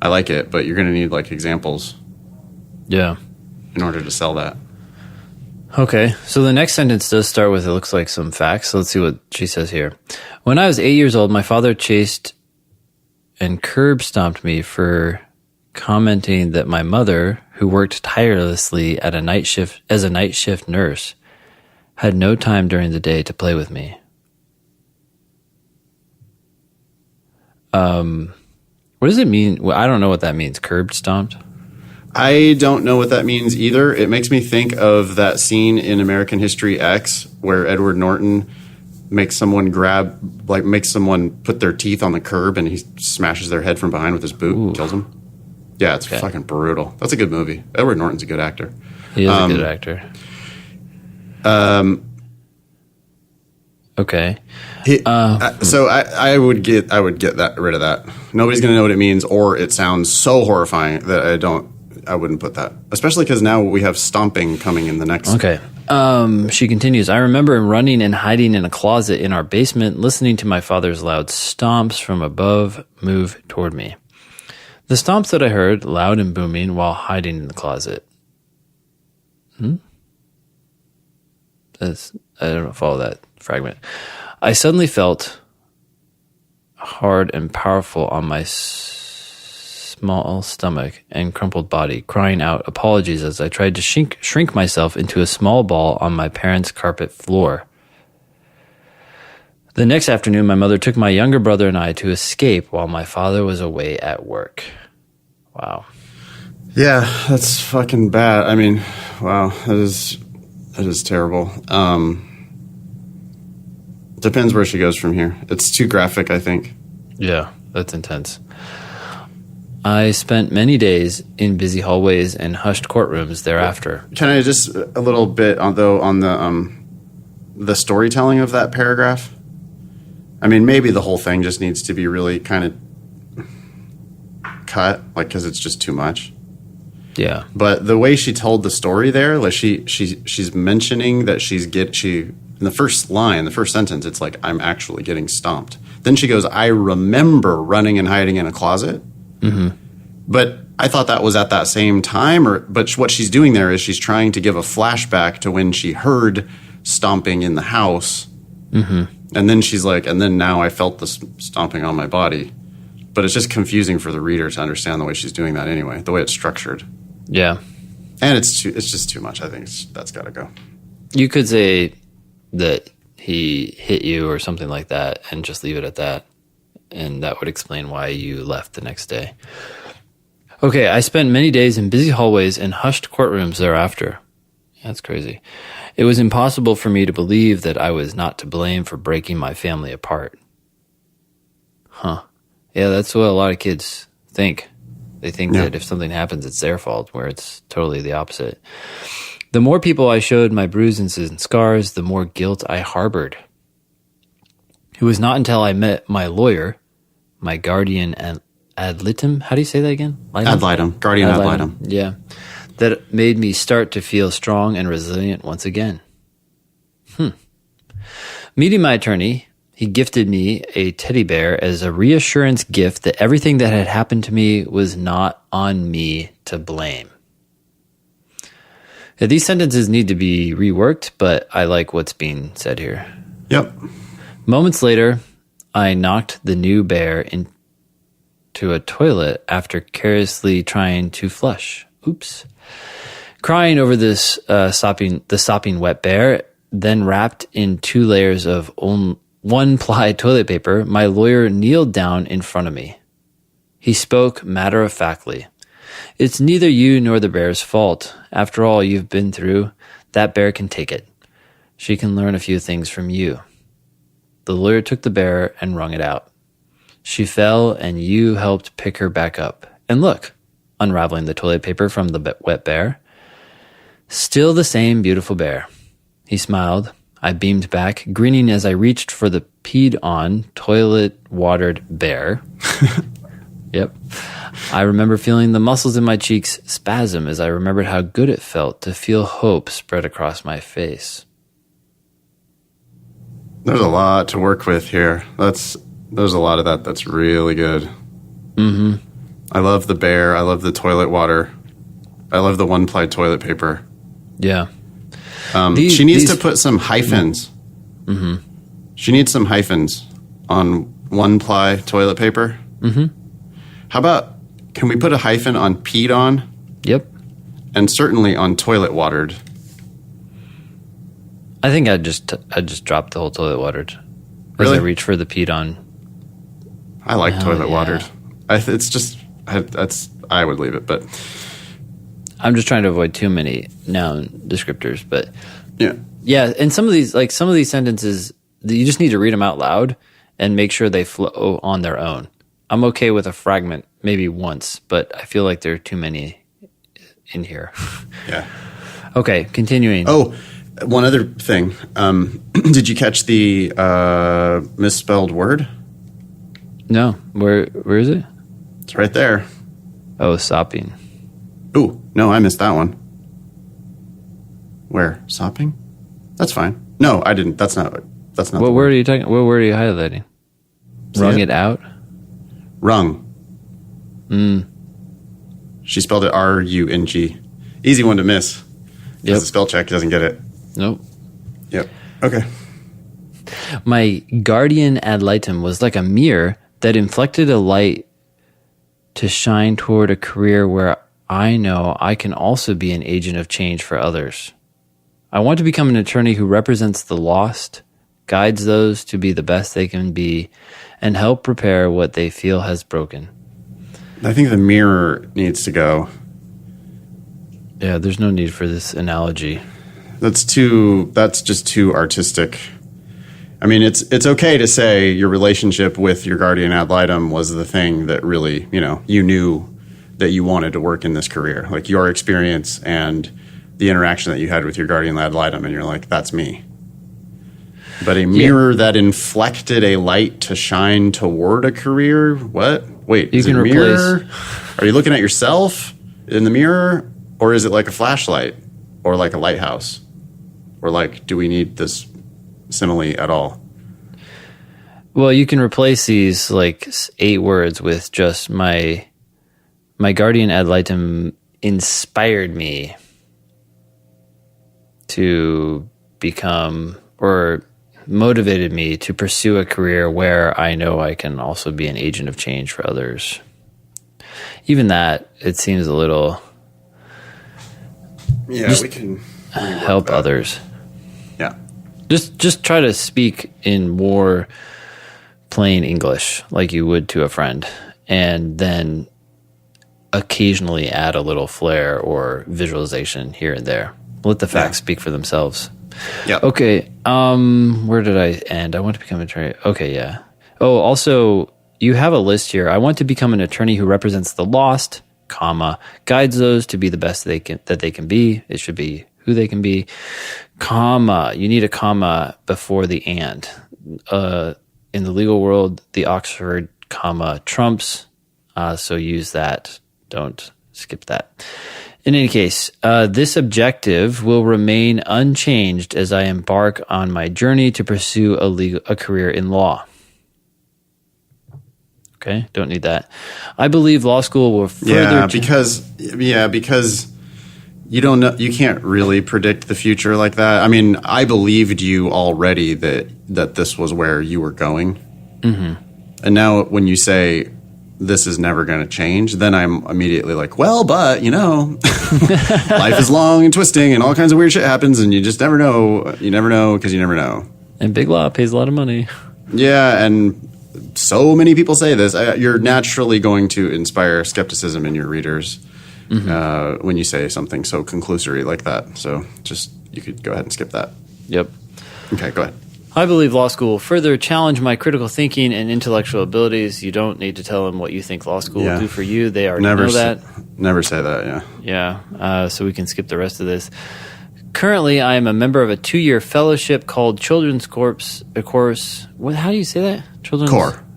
I like it, but you're going to need examples. Yeah. In order to sell that. Okay, so the next sentence does start with, it looks like some facts. So let's see what she says here. When I was 8 years old, my father chased and curb stomped me for commenting that my mother, who worked tirelessly as a night shift nurse, had no time during the day to play with me. What does it mean? Well, I don't know what that means. Curb stomped? I don't know what that means either. It makes me think of that scene in American History X where Edward Norton makes someone put their teeth on the curb and he smashes their head from behind with his boot and kills them. Yeah, it's fucking brutal. That's a good movie. Edward Norton's a good actor. He is a good actor. Okay. So I would get rid of that. Nobody's going to know what it means, or it sounds so horrifying that I wouldn't put that. Especially because now we have stomping coming in the next. Okay. She continues, I remember running and hiding in a closet in our basement, listening to my father's loud stomps from above move toward me. The stomps that I heard, loud and booming, while hiding in the closet. I don't follow that fragment. I suddenly felt hard and powerful on my small stomach and crumpled body, crying out apologies as I tried to shrink myself into a small ball on my parents' carpet floor. The next afternoon, my mother took my younger brother and I to escape while my father was away at work. Wow. Yeah, that's fucking bad. I mean, wow, that is terrible. Depends where she goes from here. It's too graphic, I think. Yeah, that's intense. I spent many days in busy hallways and hushed courtrooms thereafter. Can I just a little bit on the the storytelling of that paragraph. I mean, maybe the whole thing just needs to be really kind of cut, like, because it's just too much. Yeah. But the way she told the story there, like she's mentioning that in the first line, the first sentence, it's like, I'm actually getting stomped. Then she goes, I remember running and hiding in a closet. Mm-hmm. But I thought that was at that same time. But what she's doing there is she's trying to give a flashback to when she heard stomping in the house. Mm-hmm. And then she's like, and then now I felt this stomping on my body. But it's just confusing for the reader to understand the way she's doing that anyway, the way it's structured. Yeah. And it's just too much. I think that's got to go. You could say that he hit you or something like that and just leave it at that. And that would explain why you left the next day. Okay, I spent many days in busy hallways and hushed courtrooms thereafter. That's crazy. It was impossible for me to believe that I was not to blame for breaking my family apart. Huh. Yeah, that's what a lot of kids think. They think that if something happens, it's their fault, where it's totally the opposite. The more people I showed my bruises and scars, the more guilt I harbored. It was not until I met my lawyer, my guardian ad litem. How do you say that again? Ad litem. Guardian ad litem. Yeah. That made me start to feel strong and resilient once again. Meeting my attorney, he gifted me a teddy bear as a reassurance gift that everything that had happened to me was not on me to blame. Yeah, these sentences need to be reworked, but I like what's being said here. Yep. Moments later, I knocked the new bear into a toilet after carelessly trying to flush. Oops. Crying over this sopping wet bear, then wrapped in 2 layers of one-ply toilet paper, my lawyer kneeled down in front of me. He spoke matter-of-factly. It's neither you nor the bear's fault. After all you've been through, that bear can take it. She can learn a few things from you. The lawyer took the bear and wrung it out. She fell, and you helped pick her back up. And look, unraveling the toilet paper from the wet bear. Still the same beautiful bear. He smiled. I beamed back, grinning as I reached for the peed-on, toilet-watered bear. Yep. I remember feeling the muscles in my cheeks spasm as I remembered how good it felt to feel hope spread across my face. There's a lot to work with here. There's a lot of that that's really good. Mm-hmm. I love the bear. I love the toilet water. I love the one-ply toilet paper. Yeah. She needs to put some hyphens. Mm-hmm. She needs some hyphens on one-ply toilet paper. Mm-hmm. How about, can we put a hyphen on peed on? Yep. And certainly on toilet watered. I think I'd just drop the whole toilet watered. Really? As I reach for the peed on. I like toilet watered. I would leave it, but I'm just trying to avoid too many noun descriptors, but yeah. And some of these sentences, you just need to read them out loud and make sure they flow on their own. I'm okay with a fragment maybe once, but I feel like there are too many in here. Yeah. Okay, continuing. Oh, one other thing. Did you catch the misspelled word? No. Where is it? It's right there. Oh, sopping. Ooh, no, I missed that one. Where? Sopping? That's fine. No, I didn't. That's not. What word are you talking? What word are you highlighting? Wrung it out. Rung. She spelled it R-U-N-G. Easy one to miss. Because the spell check doesn't get it. Nope. Yep. Okay. My guardian ad litem was like a mirror that inflected a light to shine toward a career where I know I can also be an agent of change for others. I want to become an attorney who represents the lost, guides those to be the best they can be, and help repair what they feel has broken. I think the mirror needs to go. Yeah, there's no need for this analogy. That's just too artistic. I mean, it's okay to say your relationship with your guardian ad litem was the thing that really, you knew that you wanted to work in this career. Like your experience and the interaction that you had with your guardian ad litem, and you're like, that's me. But a mirror that inflected a light to shine toward a career? What? Wait, You is it can a mirror? replace- Are you looking at yourself in the mirror? Or is it like a flashlight? Or like a lighthouse? Or like, do we need this simile at all? Well, you can replace these like 8 words with just my guardian ad litem inspired me to become, or motivated me to pursue a career where I know I can also be an agent of change for others. Even that, it seems a little Yeah, we can help that. others. Yeah. Just try to speak in more plain English like you would to a friend, and then occasionally add a little flair or visualization here and there. Let the facts speak for themselves. Yeah. Okay, where did I end? I want to become an attorney. Okay, yeah. Oh, also, you have a list here. I want to become an attorney who represents the lost, comma, guides those to be the best they can be. It should be who they can be, comma. You need a comma before the and. In the legal world, the Oxford comma trumps, so use that. Don't skip that. In any case, this objective will remain unchanged as I embark on my journey to pursue a career in law. Okay, don't need that. I believe law school will further... because you don't know, you can't really predict the future like that. I mean, I believed you already that this was where you were going. Mm-hmm. And now when you say this is never going to change, then I'm immediately like, well, but, life is long and twisting and all kinds of weird shit happens and you just never know. You never know because you never know. And big law pays a lot of money. Yeah, and so many people say this. You're naturally going to inspire skepticism in your readers when you say something so conclusory like that. So just, you could go ahead and skip that. Yep. Okay, go ahead. I believe law school will further challenge my critical thinking and intellectual abilities. You don't need to tell them what you think law school will do for you. They already know that. Never say that, yeah. Yeah, so we can skip the rest of this. Currently, I am a member of a 2-year fellowship called Children's Corps. How do you say that? Children's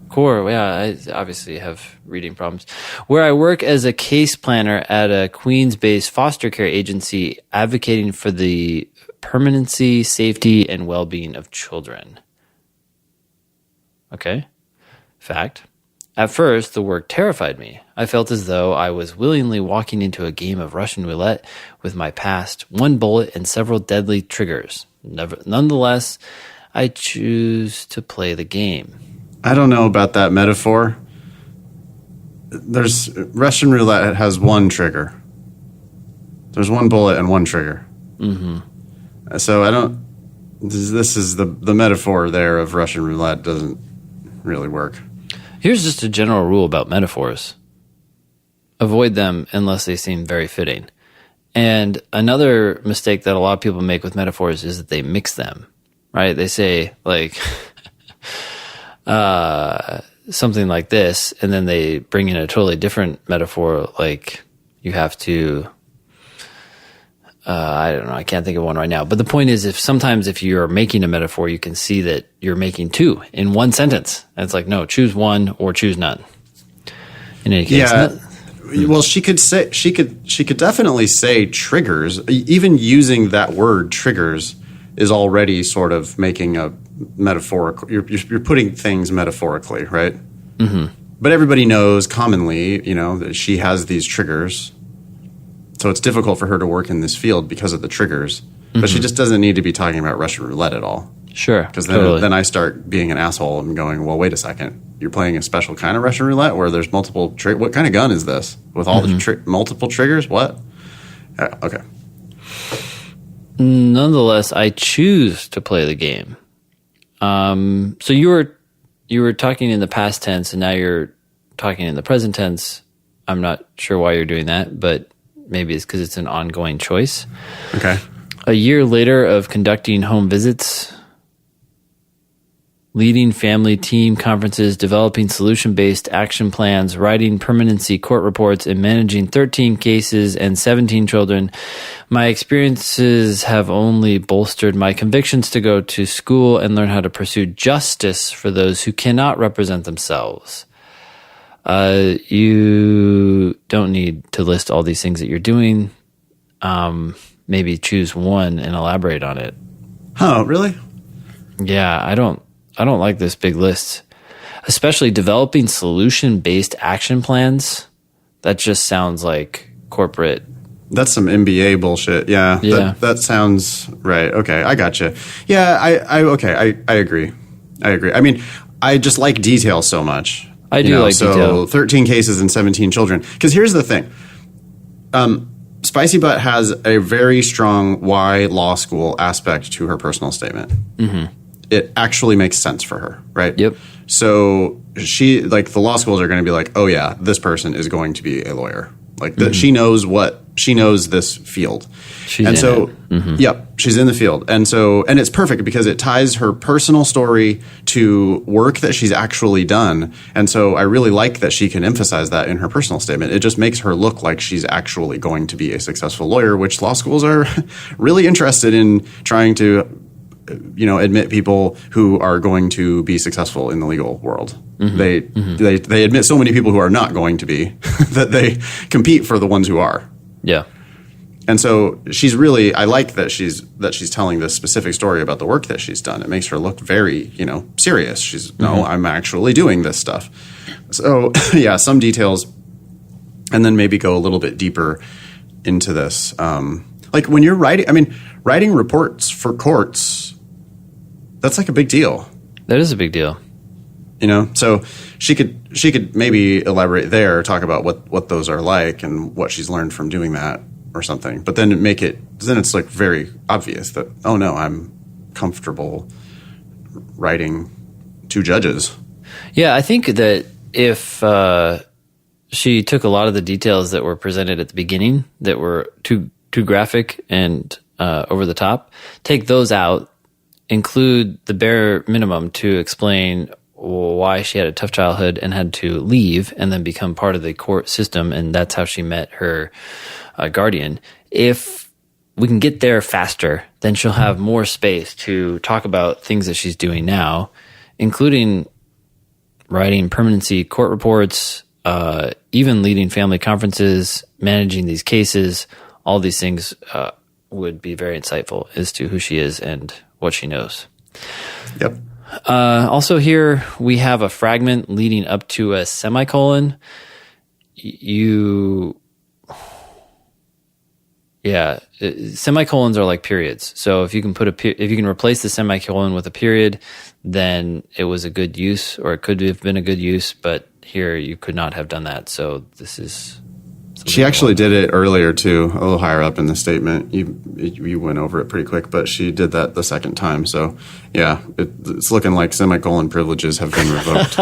Corps. Yeah, I obviously have reading problems. Where I work as a case planner at a Queens-based foster care agency advocating for the permanency, safety, and well-being of children. Okay. Fact. At first, the work terrified me. I felt as though I was willingly walking into a game of Russian roulette with my past, 1 bullet and several deadly triggers. Nonetheless, I choose to play the game. I don't know about that metaphor. Russian roulette has 1 trigger. There's 1 bullet and 1 trigger. Mm-hmm. So this is the metaphor there of Russian roulette doesn't really work. Here's just a general rule about metaphors. Avoid them unless they seem very fitting. And another mistake that a lot of people make with metaphors is that they mix them, right? They say like something like this, and then they bring in a totally different metaphor, like you have to... I don't know. I can't think of one right now. But the point is, if you're making a metaphor, you can see that you're making 2 in 1 sentence. And it's like, no, choose 1 or choose none. In any case. Yeah. Well, she could definitely say triggers. Even using that word triggers is already sort of making a metaphorical. You're putting things metaphorically, right? Mm-hmm. But everybody knows commonly, that she has these triggers. So it's difficult for her to work in this field because of the triggers. But she just doesn't need to be talking about Russian roulette at all. Sure. Because then I start being an asshole and going, well, wait a second. You're playing a special kind of Russian roulette where there's multiple what kind of gun is this? With all the multiple triggers? What? Okay. Nonetheless, I choose to play the game. So you were talking in the past tense, and now you're talking in the present tense. I'm not sure why you're doing that, but maybe it's because it's an ongoing choice. Okay. A year later of conducting home visits. leading family team conferences, developing solution-based action plans, writing permanency court reports, and managing 13 cases and 17 children. My experiences have only bolstered my convictions to go to school and learn how to pursue justice for those who cannot represent themselves. You don't need to list all these things that you're doing. Maybe choose one and elaborate on it. Oh, really? Yeah, I don't like this big list, especially developing solution-based action plans. That just sounds like corporate. That's some MBA bullshit. Yeah. That sounds right. Okay. I gotcha. Yeah. I agree. I mean, I just like detail so much. I do like detail. 13 cases and 17 children. Because here's the thing. Spicy Butt has a very strong why law school aspect to her personal statement. Mm-hmm. It actually makes sense for her, right? Yep. So the law schools are going to be like, oh yeah, this person is going to be a lawyer. Like she knows this field. She's in the field. And it's perfect because it ties her personal story to work that she's actually done. And so I really like that she can emphasize that in her personal statement. It just makes her look like she's actually going to be a successful lawyer, which law schools are really interested in trying to, admit people who are going to be successful in the legal world. Mm-hmm. They admit so many people who are not going to be that they compete for the ones who are. Yeah. And so I like that she's telling this specific story about the work that she's done. It makes her look very, serious. I'm actually doing this stuff. So yeah, some details, and then maybe go a little bit deeper into this. Like when you're writing reports for courts, that's like a big deal. That is a big deal. So she could maybe elaborate there, talk about what those are like and what she's learned from doing that or something. But then it's like very obvious that, oh no, I'm comfortable writing to judges. Yeah, I think that if she took a lot of the details that were presented at the beginning that were too graphic and over the top, take those out, include the bare minimum to explain why she had a tough childhood and had to leave and then become part of the court system, and that's how she met her guardian. If we can get there faster, then she'll have more space to talk about things that she's doing now, including writing permanency court reports, even leading family conferences, managing these cases. All these things would be very insightful as to who she is and what she knows. Yep. Also here we have a fragment leading up to a semicolon. Semicolons are like periods. So if you can replace the semicolon with a period, then it was a good use, or it could have been a good use, but here you could not have done that. So this is... She actually did it earlier too, a little higher up in the statement. You went over it pretty quick, but she did that the second time. So yeah, it's looking like semicolon privileges have been revoked.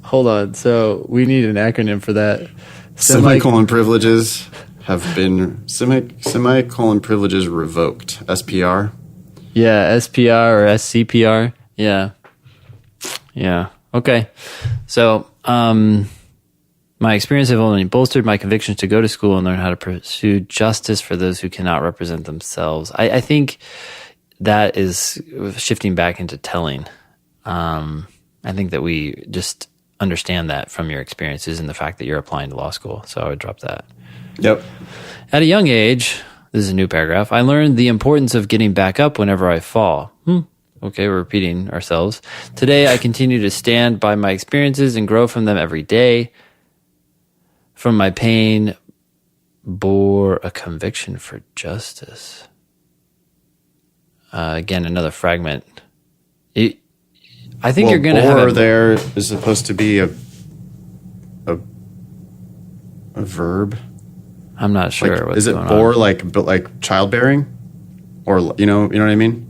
Hold on. So we need an acronym for that. Semicolon privileges have been semicolon privileges revoked. SPR. Yeah, SPR or SCPR. Yeah. Okay. So, my experience have only bolstered my convictions to go to school and learn how to pursue justice for those who cannot represent themselves. I think that is shifting back into telling. I think that we just understand that from your experiences and the fact that you're applying to law school. So I would drop that. Yep. At a young age, this is a new paragraph, I learned the importance of getting back up whenever I fall. Okay, we're repeating ourselves. Today, I continue to stand by my experiences and grow from them every day. From my pain, bore a conviction for justice. Again, another fragment. I think you're going to have bore there is supposed to be a verb. I'm not sure. Is it bore like childbearing, or you know what I mean?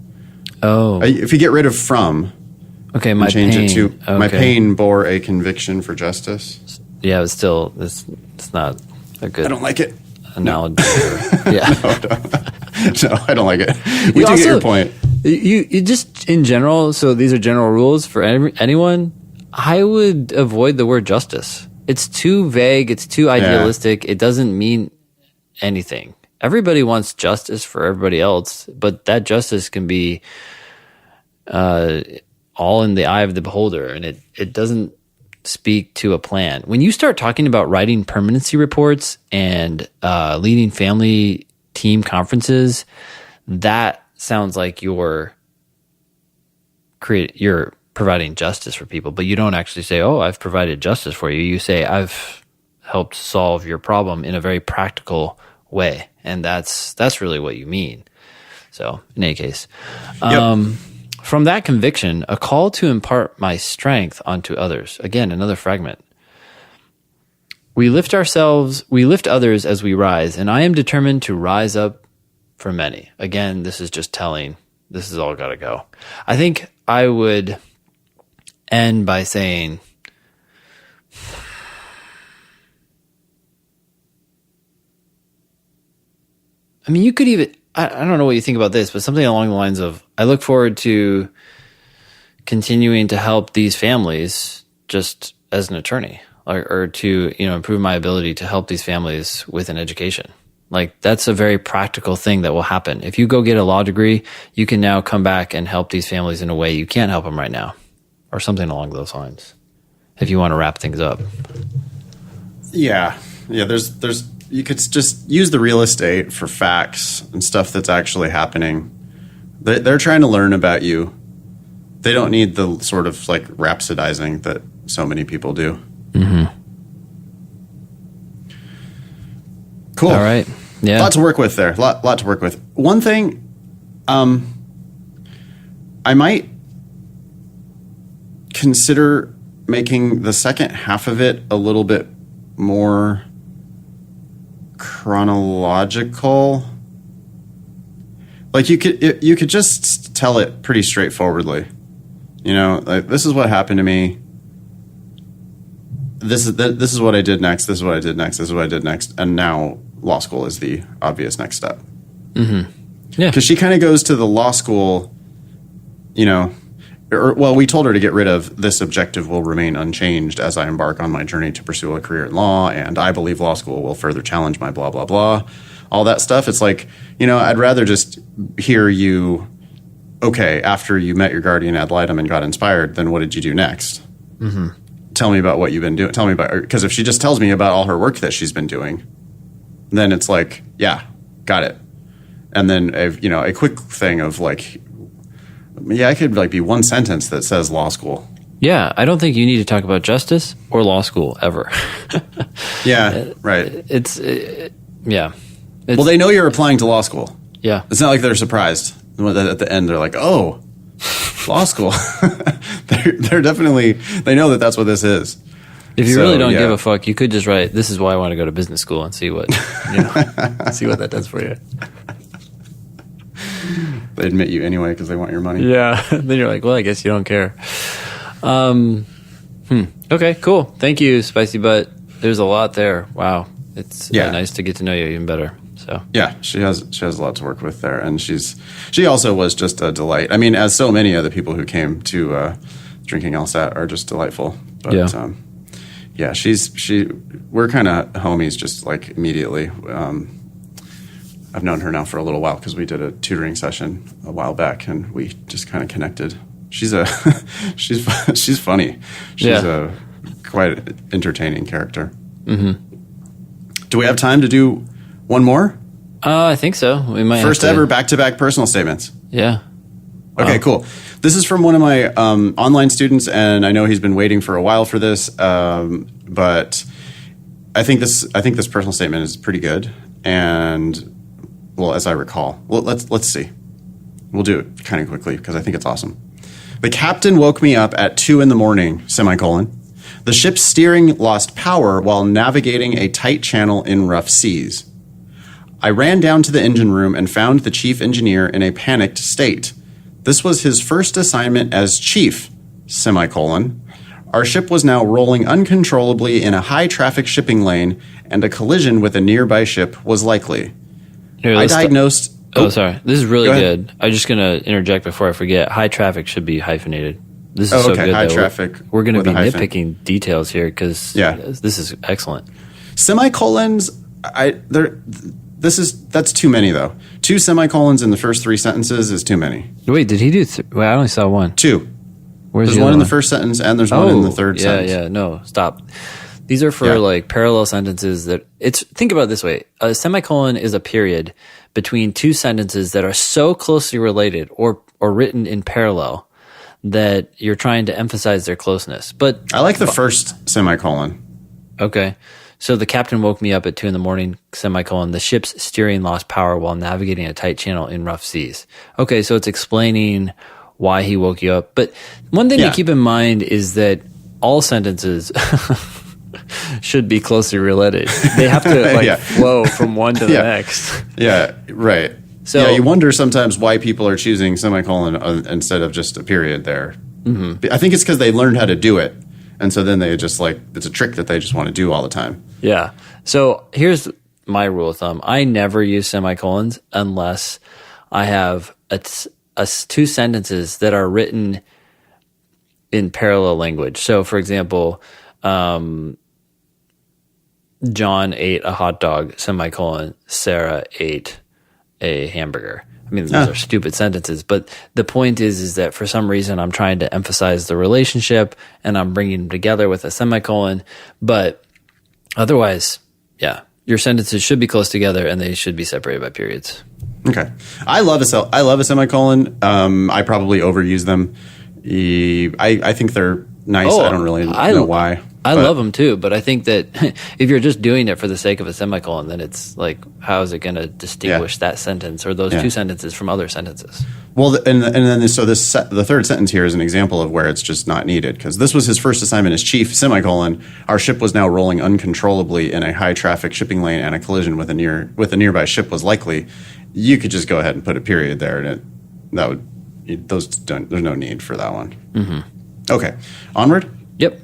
Oh, if you get rid of from, okay, my change pain. it to my pain bore a conviction for justice. Yeah, but still, it's not a good. I don't like it. Analogy. No. Yeah. No, I don't like it. We do get your point. You just in general. So these are general rules for anyone. I would avoid the word justice. It's too vague. It's too idealistic. It doesn't mean anything. Everybody wants justice for everybody else, but that justice can be all in the eye of the beholder, and it doesn't speak to a plan. When you start talking about writing permanency reports and leading family team conferences, that sounds like you're providing justice for people, but you don't actually say, "Oh, I've provided justice for you." You say, "I've helped solve your problem in a very practical way," and that's really what you mean. So, in any case, from that conviction, a call to impart my strength onto others. Again, another fragment. We lift others as we rise, and I am determined to rise up for many. Again, this is just telling. This has all got to go. I think I would end by saying, I mean, you could even, I don't know what you think about this, but something along the lines of, I look forward to continuing to help these families just as an attorney, or to, improve my ability to help these families with an education. Like, that's a very practical thing that will happen. If you go get a law degree, you can now come back and help these families in a way you can't help them right now, or something along those lines, if you want to wrap things up. Yeah. There's you could just use the real estate for facts and stuff that's actually happening. They're trying to learn about you. They don't need the sort of like rhapsodizing that so many people do. Mm-hmm. Cool. All right. Yeah. Lot to work with there. Lot to work with. One thing, I might consider making the second half of it a little bit more chronological. Like you could just tell it pretty straightforwardly. Like, this is what happened to me. This is what I did next. This is what I did next. This is what I did next. And now law school is the obvious next step. Mm-hmm. Yeah. Because she kind of goes to the law school, we told her to get rid of "this objective will remain unchanged as I embark on my journey to pursue a career in law, and I believe law school will further challenge my blah, blah, blah." All that stuff. It's like, I'd rather just hear you, okay, after you met your guardian ad litem and got inspired, then what did you do next? Mm-hmm. Tell me about what you've been doing. Tell me about, because if she just tells me about all her work that she's been doing, then it's like, yeah, got it. And then, a quick thing of like, I could like be one sentence that says law school. Yeah, I don't think you need to talk about justice or law school ever. Yeah, right. Well, they know you're applying to law school. Yeah. It's not like they're surprised. At the end, they're like, oh, law school. They're definitely, they know that that's what this is. If you really don't give a fuck, you could just write, "This is why I want to go to business school," and see what, see what that does for you. They admit you anyway because they want your money. Yeah. Then you're like, well, I guess you don't care. Okay, cool. Thank you, Spicy Butt. There's a lot there. Wow. It's nice to get to know you even better. So yeah, she has a lot to work with there, and she also was just a delight. I mean, as so many of the people who came to Drinking LSAT are just delightful. But we're kind of homies just like immediately. I've known her now for a little while because we did a tutoring session a while back, and we just kind of connected. She's she's funny. She's a quite entertaining character. Mm-hmm. Do we have time to do one more? I think so. We might first ever back-to-back personal statements. Yeah. Okay, cool. This is from one of my online students, and I know he's been waiting for a while for this, but I think this personal statement is pretty good. And well, as I recall, let's see. We'll do it kind of quickly because I think it's awesome. The captain woke me up at 2 a.m, semicolon. The ship's steering lost power while navigating a tight channel in rough seas. I ran down to the engine room and found the chief engineer in a panicked state. This was his first assignment as chief, semicolon. Our ship was now rolling uncontrollably in a high-traffic shipping lane, and a collision with a nearby ship was likely. Here, I diagnosed... Oh, sorry. This is really Go ahead. good. I'm just going to interject before I forget. High traffic should be hyphenated. This is Oh, so okay. good. High though. traffic We're going to with be a hyphen. nitpicking details here because this is excellent. Semicolons, that's too many though. 2 semicolons in the first 3 sentences is too many. Wait, did he do? Wait, I only saw one. 2. Where's There's the one other in the first sentence and there's one in the third sentence. Yeah, no, stop. These are for like parallel sentences think about it this way. A semicolon is a period between 2 sentences that are so closely related or written in parallel that you're trying to emphasize their closeness. But I like the first semicolon. okay. So the captain woke me up at 2 a.m, semicolon. The ship's steering lost power while navigating a tight channel in rough seas. Okay, so it's explaining why he woke you up. But one thing to keep in mind is that all sentences should be closely related. They have to flow from one to the next. Yeah, right. So you wonder sometimes why people are choosing semicolon instead of just a period there. Mm-hmm. I think it's because they learned how to do it. And so then they just it's a trick that they just want to do all the time. Yeah. So here's my rule of thumb. I never use semicolons unless I have 2 sentences that are written in parallel language. So for example, John ate a hot dog, semicolon, Sarah ate a hamburger. I mean, those are stupid sentences, but the point is that for some reason I'm trying to emphasize the relationship and I'm bringing them together with a semicolon. But otherwise, your sentences should be close together and they should be separated by periods. Okay. I love a semicolon. I probably overuse them. I think they're nice. I don't really know why. I love them too, but I think that if you're just doing it for the sake of a semicolon, then it's like, how is it going to distinguish that sentence or those 2 sentences from other sentences? Well, the third sentence here is an example of where it's just not needed, because this was his first assignment as chief, semicolon. Our ship was now rolling uncontrollably in a high traffic shipping lane, and a collision with a nearby ship was likely. You could just go ahead and put a period there, and there's no need for that one. Mm-hmm. Okay, onward. Yep.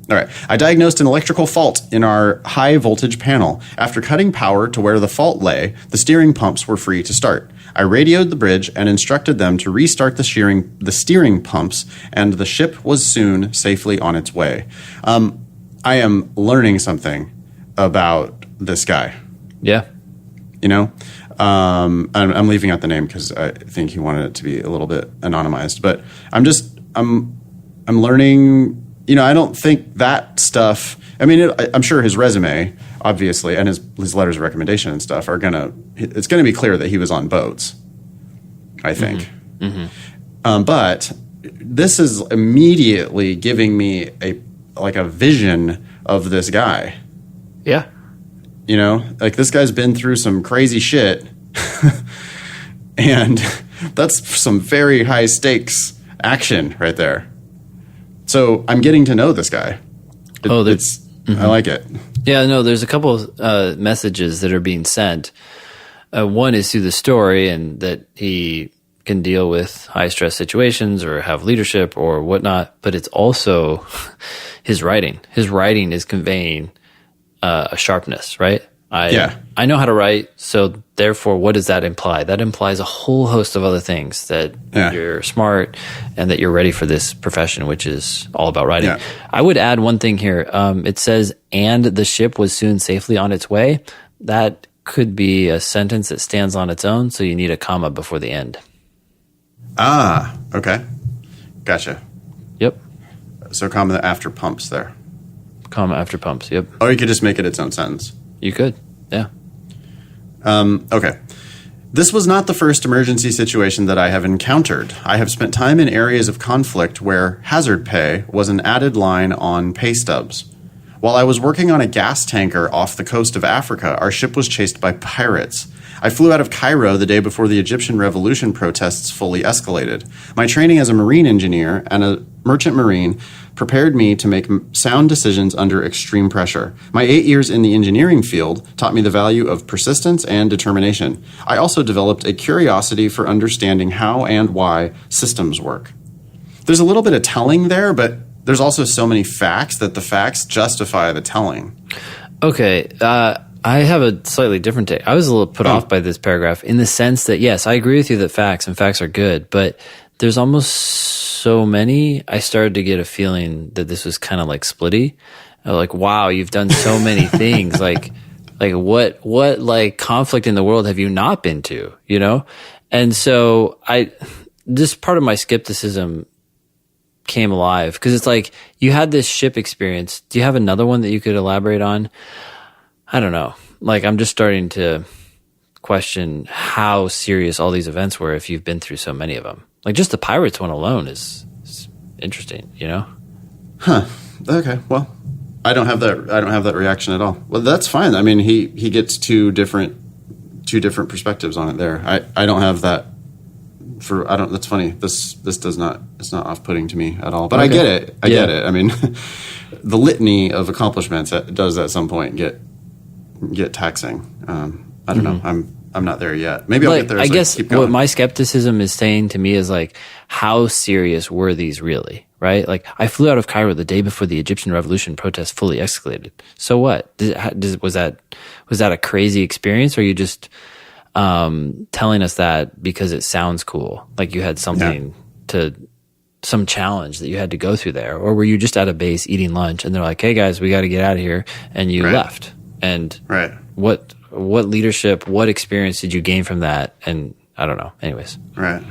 All right. I diagnosed an electrical fault in our high voltage panel. After cutting power to where the fault lay, the steering pumps were free to start. I radioed the bridge and instructed them to restart the steering pumps, and the ship was soon safely on its way. I am learning something about this guy. Yeah. You know, I'm leaving out the name because I think he wanted it to be a little bit anonymized, but I'm learning. You know, I don't think that stuff. I mean, I'm sure his resume, obviously, and his letters of recommendation and stuff it's gonna be clear that he was on boats, I think. Mm-hmm. Mm-hmm. But this is immediately giving me a vision of this guy. Yeah. You know, like this guy's been through some crazy shit, and that's some very high stakes action right there. So I'm getting to know this guy. I like it. Yeah, no, there's a couple of messages that are being sent. One is through the story and that he can deal with high stress situations or have leadership or whatnot, but it's also his writing. His writing is conveying a sharpness, right? I know how to write, so therefore, what does that imply? That implies a whole host of other things, that you're smart and that you're ready for this profession, which is all about writing. Yeah. I would add one thing here. It says, and the ship was soon safely on its way. That could be a sentence that stands on its own, so you need a comma before the end. Ah, okay. Gotcha. Yep. So comma after pumps there. Comma after pumps, yep. Or you could just make it its own sentence. You could, yeah. Okay. This was not the first emergency situation that I have encountered. I have spent time in areas of conflict where hazard pay was an added line on pay stubs. While I was working on a gas tanker off the coast of Africa, our ship was chased by pirates. I flew out of Cairo the day before the Egyptian Revolution protests fully escalated. My training as a marine engineer and a merchant marine prepared me to make sound decisions under extreme pressure. My 8 years in the engineering field taught me the value of persistence and determination. I also developed a curiosity for understanding how and why systems work. There's a little bit of telling there, but there's also so many facts that the facts justify the telling. Okay, I have a slightly different take. I was a little put off by this paragraph in the sense that, yes, I agree with you that facts are good, but there's almost so many. I started to get a feeling that this was kind of like splitty. Like, wow, you've done so many things. Like what like conflict in the world have you not been to, you know? And so this part of my skepticism came alive because it's like you had this ship experience. Do you have another one that you could elaborate on? I don't know. Like, I'm just starting to question how serious all these events were if you've been through so many of them. Like, just the Pirates one alone is interesting, you know? Huh. Okay. Well, I don't have that reaction at all. Well, that's fine. I mean, he gets two different perspectives on it there. I don't have that. That's funny. This does not. It's not off-putting to me at all. But okay. I get it. I get it. I mean, the litany of accomplishments does at some point get taxing. I don't know. I'm not there yet. Maybe I'll get there. I guess what my skepticism is saying to me is like, how serious were these really? Right? Like, I flew out of Cairo the day before the Egyptian revolution protests fully escalated. So what? Was that a crazy experience, or are you just telling us that because it sounds cool? Like you had something some challenge that you had to go through there, or were you just at a base eating lunch and they're like, "Hey guys, we got to get out of here," and you left? And what leadership, what experience did you gain from that? And I don't know. Anyways. Right.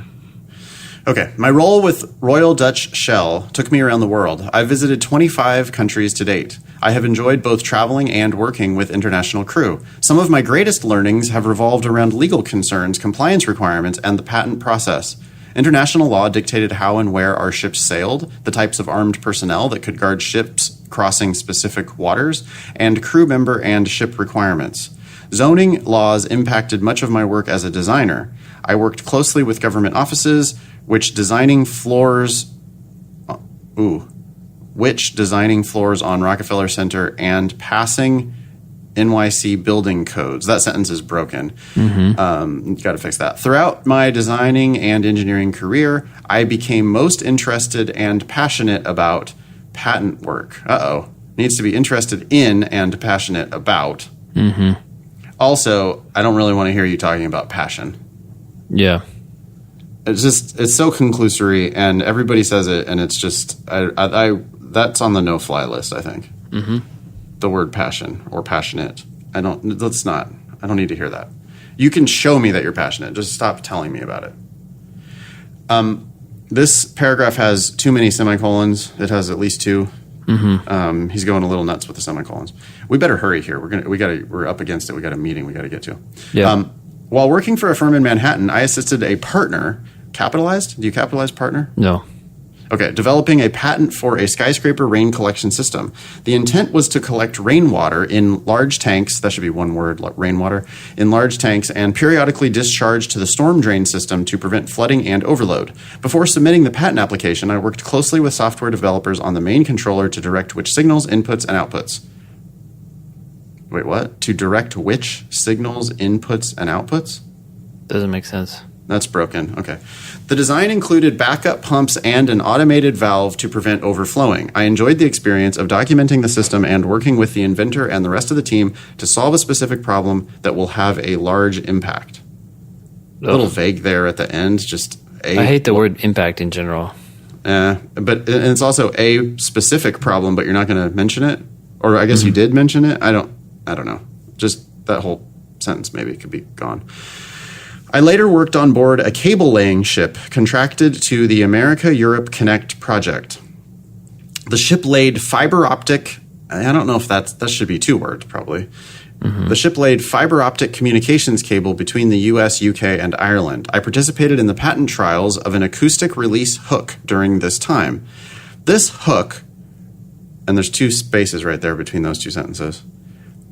Okay. My role with Royal Dutch Shell took me around the world. I've visited 25 countries to date. I have enjoyed both traveling and working with international crew. Some of my greatest learnings have revolved around legal concerns, compliance requirements, and the patent process. International law dictated how and where our ships sailed, the types of armed personnel that could guard ships crossing specific waters, and crew member and ship requirements. Zoning laws impacted much of my work as a designer. I worked closely with government offices, which designing floors on Rockefeller Center and passing NYC building codes. That sentence is broken. Got to fix that. Throughout my designing and engineering career, I became most interested and passionate about patent work. Needs to be interested in and passionate about. Also, I don't really want to hear you talking about passion. Yeah. It's so conclusory, and everybody says it, and it's just, that's on the no-fly list, I think. The word passion or passionate. I don't need to hear that. You can show me that you're passionate. Just stop telling me about it. This paragraph has too many semicolons. It has at least two. He's going a little nuts with the semicolons. We better hurry here. We're up against it. We got a meeting we got to get to. Yeah. While working for a firm in Manhattan, I assisted a partner, capitalized? Do you capitalize partner? No. Okay, developing a patent for a skyscraper rain collection system. The intent was to collect rainwater in large tanks, that should be one word, rainwater, in large tanks, and periodically discharge to the storm drain system to prevent flooding and overload. Before submitting the patent application, I worked closely with software developers on the main controller to direct which signals, inputs, and outputs. Wait, what? To direct which signals, inputs, and outputs? Doesn't make sense. That's broken. Okay. The design included backup pumps and an automated valve to prevent overflowing. I enjoyed the experience of documenting the system and working with the inventor and the rest of the team to solve a specific problem that will have a large impact. A little vague there at the end. I hate the word impact in general. But it's also a specific problem, but you're not going to mention it? Or I guess you did mention it? I don't know. Just that whole sentence maybe could be gone. I later worked on board a cable-laying ship contracted to the America-Europe Connect project. The ship laid fiber optic, I don't know if that should be two words probably. The ship laid fiber optic communications cable between the US, UK, and Ireland. I participated in the patent trials of an acoustic release hook during this time. This hook, and there's two spaces right there between those two sentences.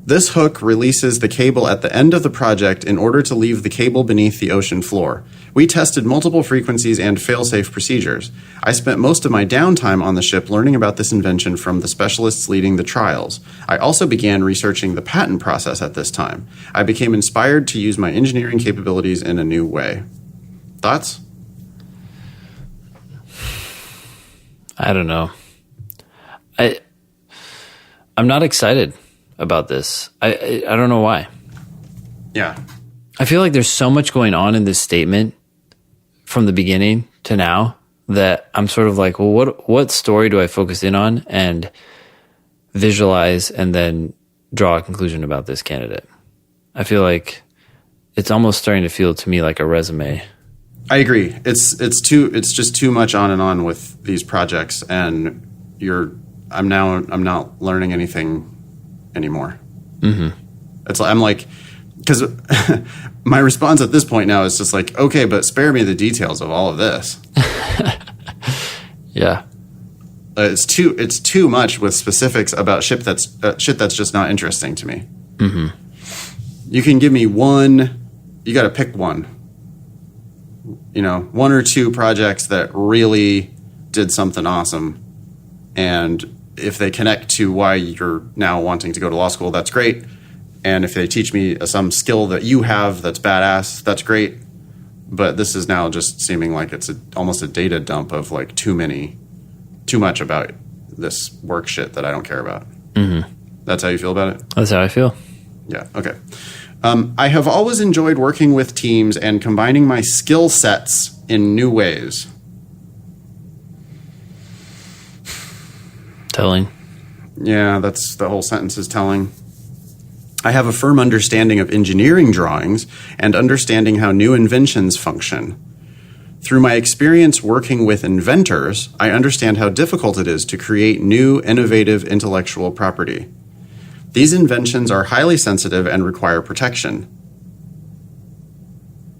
This hook releases the cable at the end of the project in order to leave the cable beneath the ocean floor. We tested multiple frequencies and fail-safe procedures. I spent most of my downtime on the ship learning about this invention from the specialists leading the trials. I also began researching the patent process at this time. I became inspired to use my engineering capabilities in a new way. Thoughts? I don't know. I'm not excited about this. I don't know why. Yeah. I feel like there's so much going on in this statement from the beginning to now that I'm sort of like, well, what story do I focus in on and visualize and then draw a conclusion about this candidate? I feel like it's almost starting to feel to me like a resume. I agree. It's just too much on and on with these projects, and I'm not learning anything anymore. Mm-hmm. I'm like, because my response at this point now is just like, okay, but spare me the details of all of this. Yeah. It's too much with specifics about shit that's just not interesting to me. Mm-hmm. You can give me one. You got to pick one. One or two projects that really did something awesome, and if they connect to why you're now wanting to go to law school, that's great. And if they teach me some skill that you have that's badass, that's great. But this is now just seeming like it's almost a data dump of like too much about this work shit that I don't care about. Mm-hmm. That's how you feel about it? That's how I feel. Yeah, okay. I have always enjoyed working with teams and combining my skill sets in new ways. Telling. Yeah, that's the whole sentence is telling. I have a firm understanding of engineering drawings and understanding how new inventions function. Through my experience working with inventors, I understand how difficult it is to create new, innovative intellectual property. These inventions are highly sensitive and require protection.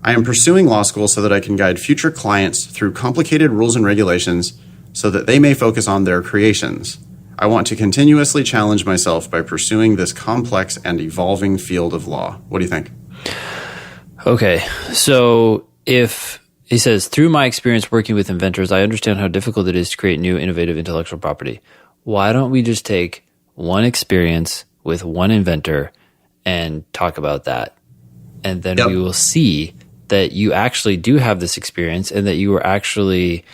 I am pursuing law school so that I can guide future clients through complicated rules and regulations so that they may focus on their creations. I want to continuously challenge myself by pursuing this complex and evolving field of law. What do you think? Okay, so if he says, through my experience working with inventors, I understand how difficult it is to create new, innovative intellectual property. Why don't we just take one experience with one inventor and talk about that? And then we will see that you actually do have this experience and that you were actually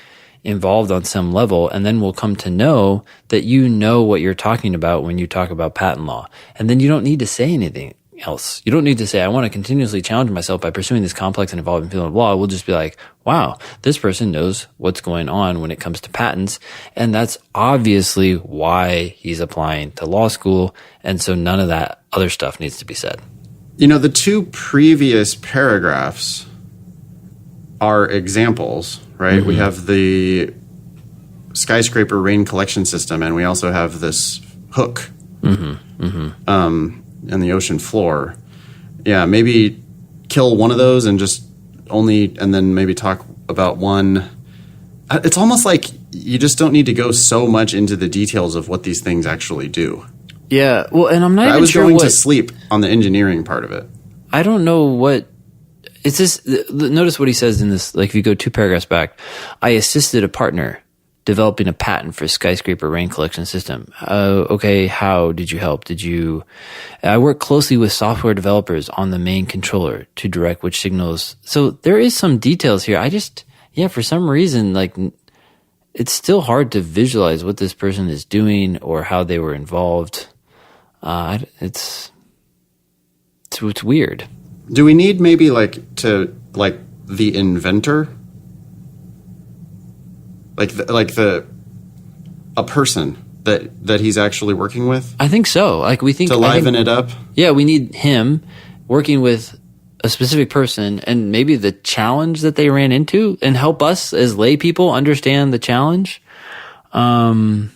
involved on some level, and then we'll come to know that you know what you're talking about when you talk about patent law. And then you don't need to say anything else. You don't need to say, I want to continuously challenge myself by pursuing this complex and evolving field of law. We'll just be like, wow, this person knows what's going on when it comes to patents. And that's obviously why he's applying to law school. And so none of that other stuff needs to be said. The two previous paragraphs are examples, right? Mm-hmm. We have the skyscraper rain collection system, and we also have this hook in the ocean floor. Yeah, maybe kill one of those and then maybe talk about one. It's almost like you just don't need to go so much into the details of what these things actually do. Yeah, well, and I'm not even sure I was going to sleep on the engineering part of it. I don't know what... It's just, notice what he says in this, like if you go 2 paragraphs back, I assisted a partner developing a patent for skyscraper rain collection system. Okay, how did you help? I work closely with software developers on the main controller to direct which signals. So there is some details here. For some reason, like it's still hard to visualize what this person is doing or how they were involved. It's weird. Do we need maybe the inventor, a person that he's actually working with? I think so. Like we think to liven it up. Yeah, we need him working with a specific person and maybe the challenge that they ran into, and help us as lay people understand the challenge. It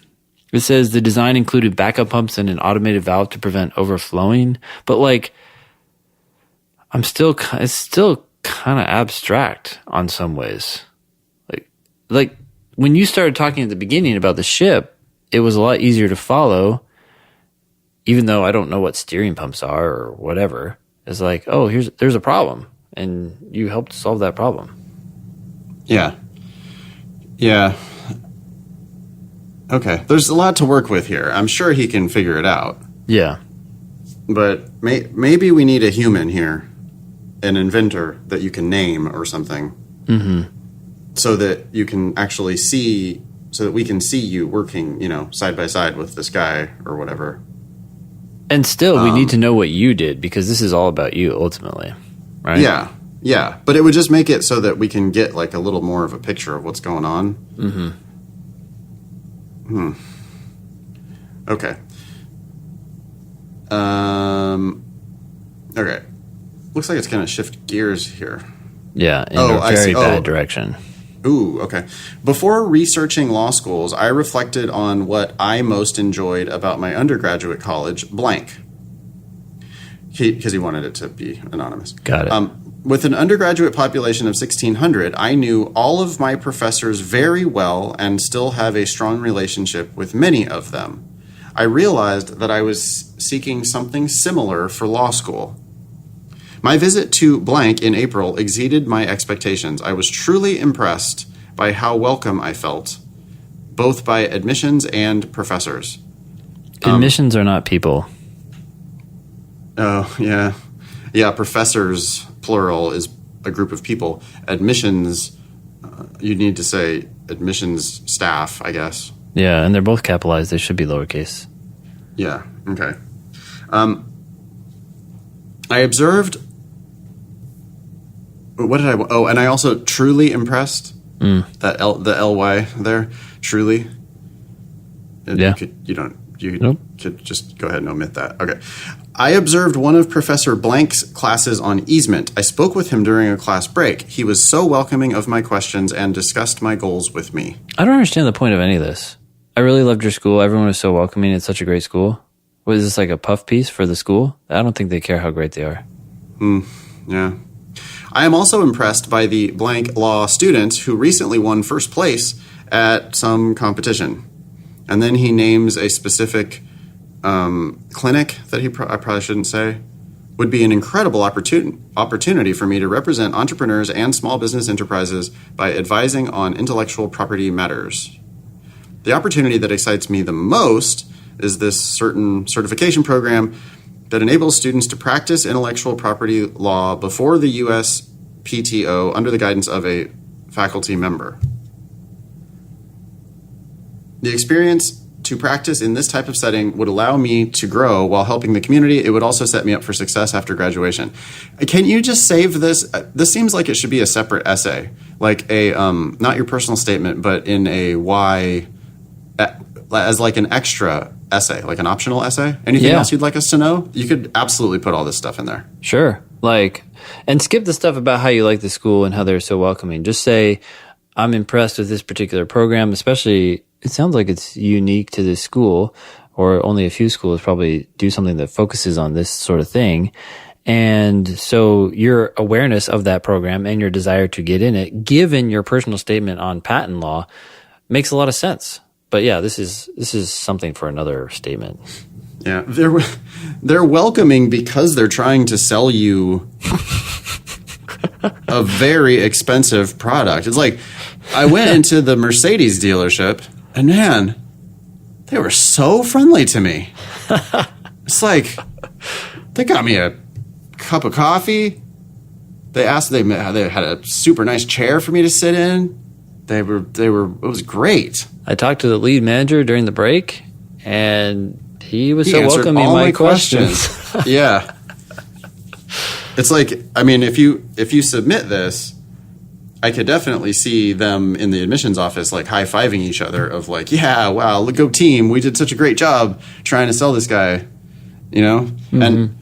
says the design included backup pumps and an automated valve to prevent overflowing, but it's still kind of abstract on some ways. Like when you started talking at the beginning about the ship, it was a lot easier to follow, even though I don't know what steering pumps are or whatever. It's like, oh, there's a problem, and you helped solve that problem. Yeah. Yeah. Okay. There's a lot to work with here. I'm sure he can figure it out. Yeah. But maybe we need a human here. An inventor that you can name or something, so that you can actually see, so that we can see you working, side by side with this guy or whatever. And still, we need to know what you did because this is all about you ultimately, right? Yeah. But it would just make it so that we can get like a little more of a picture of what's going on. Okay. Okay. Looks like it's going to shift gears here. Yeah, in a very bad direction. Ooh, okay. Before researching law schools, I reflected on what I most enjoyed about my undergraduate college, blank. Because he wanted it to be anonymous. Got it. With an undergraduate population of 1,600, I knew all of my professors very well and still have a strong relationship with many of them. I realized that I was seeking something similar for law school. My visit to blank in April exceeded my expectations. I was truly impressed by how welcome I felt, both by admissions and professors. Admissions are not people. Oh, yeah. Yeah, professors, plural, is a group of people. Admissions, you need to say admissions staff, I guess. Yeah, and they're both capitalized. They should be lowercase. Yeah, okay. I observed... What did I... Oh, and I also truly impressed. The ly there, truly. Yeah. You could just go ahead and omit that. Okay. I observed one of Professor Blank's classes on easement. I spoke with him during a class break. He was so welcoming of my questions and discussed my goals with me. I don't understand the point of any of this. I really loved your school. Everyone was so welcoming. It's such a great school. Was this like a puff piece for the school? I don't think they care how great they are. Yeah. I am also impressed by the blank law student who recently won first place at some competition. And then he names a specific clinic that I probably shouldn't say. Would be an incredible opportunity for me to represent entrepreneurs and small business enterprises by advising on intellectual property matters. The opportunity that excites me the most is this certain certification program that enables students to practice intellectual property law before the USPTO under the guidance of a faculty member. The experience to practice in this type of setting would allow me to grow while helping the community. It would also set me up for success after graduation. Can you just save this? This seems like it should be a separate essay, like a not your personal statement, but in a why as like an extra essay, like an optional essay. Anything else you'd like us to know? You could absolutely put all this stuff in there. Sure. And skip the stuff about how you like the school and how they're so welcoming. Just say, I'm impressed with this particular program, especially, it sounds like it's unique to this school, or only a few schools probably do something that focuses on this sort of thing. And so your awareness of that program and your desire to get in it, given your personal statement on patent law, makes a lot of sense. But yeah, this is something for another statement. Yeah, they're welcoming because they're trying to sell you a very expensive product. It's like I went into the Mercedes dealership and man, they were so friendly to me. It's like they got me a cup of coffee. They had a super nice chair for me to sit in. It was great. I talked to the lead manager during the break, and he was so welcoming all my questions. Yeah. It's like, I mean, if you submit this, I could definitely see them in the admissions office like high-fiving each other of like, yeah, wow, look, go team. We did such a great job trying to sell this guy, you know? Mm-hmm. And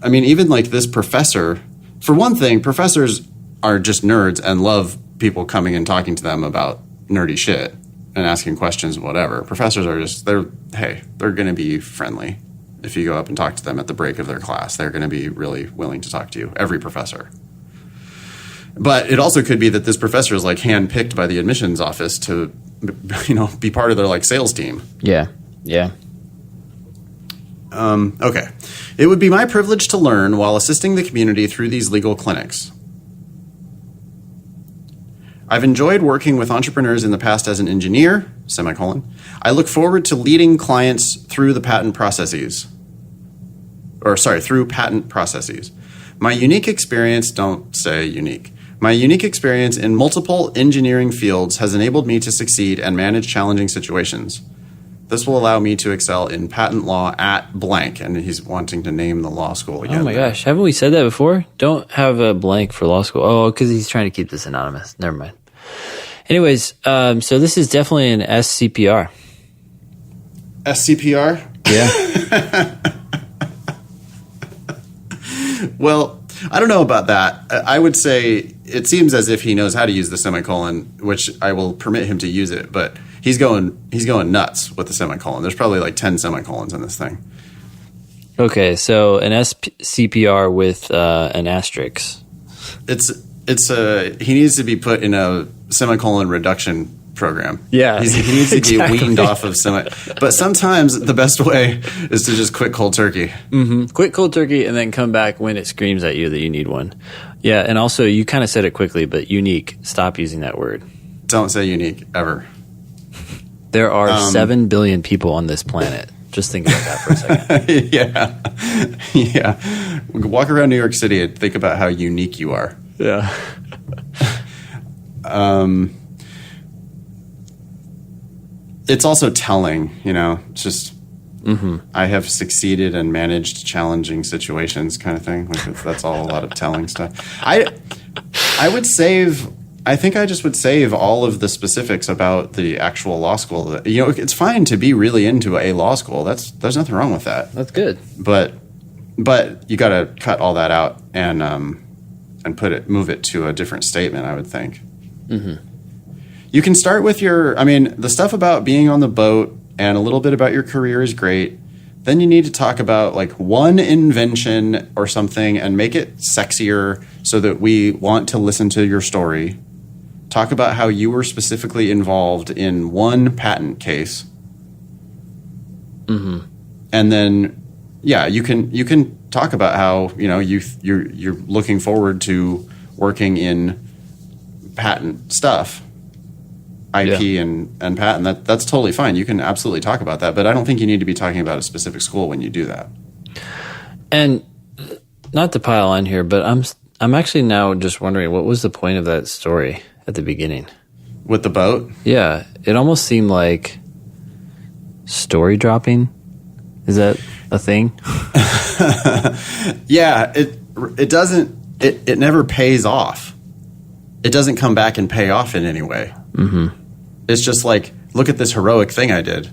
I mean, even like this professor, for one thing, professors are just nerds and love people coming and talking to them about nerdy shit and asking questions and whatever. Professors are just, they're going to be friendly. If you go up and talk to them at the break of their class, they're going to be really willing to talk to you. Every professor. But it also could be that this professor is like handpicked by the admissions office to, you know, be part of their like sales team. Yeah. Yeah. Okay. It would be my privilege to learn while assisting the community through these legal clinics. I've enjoyed working with entrepreneurs in the past as an engineer, semicolon. I look forward to leading clients through patent processes. My unique experience, don't say unique. My unique experience in multiple engineering fields has enabled me to succeed and manage challenging situations. This will allow me to excel in patent law at blank. And he's wanting to name the law school again. Oh my gosh. Haven't we said that before? Don't have a blank for law school. Oh, because he's trying to keep this anonymous. Never mind. Anyways, so this is definitely an SCPR. SCPR? Yeah. Well, I don't know about that. I would say it seems as if he knows how to use the semicolon, which I will permit him to use it, but he's going nuts with the semicolon. There's probably like 10 semicolons in this thing. Okay, so an SCPR with an asterisk. He needs to be put in a semicolon reduction program. Yeah, he needs to exactly. be weaned off of but sometimes the best way is to just quit cold turkey. Mm-hmm. Quit cold turkey and then come back when it screams at you that you need one. Yeah, and also you kind of said it quickly, but unique. Stop using that word. Don't say unique ever. There are 7 billion people on this planet. Just think about that for a second. Yeah. Walk around New York City and think about how unique you are. Yeah. It's also telling, it's just, I have succeeded and managed challenging situations kind of thing. Like that's all a lot of telling stuff. I think I just would save all of the specifics about the actual law school. It's fine to be really into a law school. There's nothing wrong with that. That's good. But you got to cut all that out and move it to a different statement, I would think. Mm-hmm. You can start with the stuff about being on the boat and a little bit about your career is great. Then you need to talk about like one invention or something and make it sexier so that we want to listen to your story. Talk about how you were specifically involved in one patent case. Mm-hmm. And then, you can talk about how, you're looking forward to working in patent stuff. IP and patent, that's totally fine. You can absolutely talk about that, but I don't think you need to be talking about a specific school when you do that. And not to pile on here, but I'm actually now just wondering, what was the point of that story at the beginning? With the boat? Yeah, it almost seemed like story dropping. Is that a thing? Yeah, it doesn't. It never pays off. It doesn't come back and pay off in any way. Mm-hmm. It's just like, look at this heroic thing I did.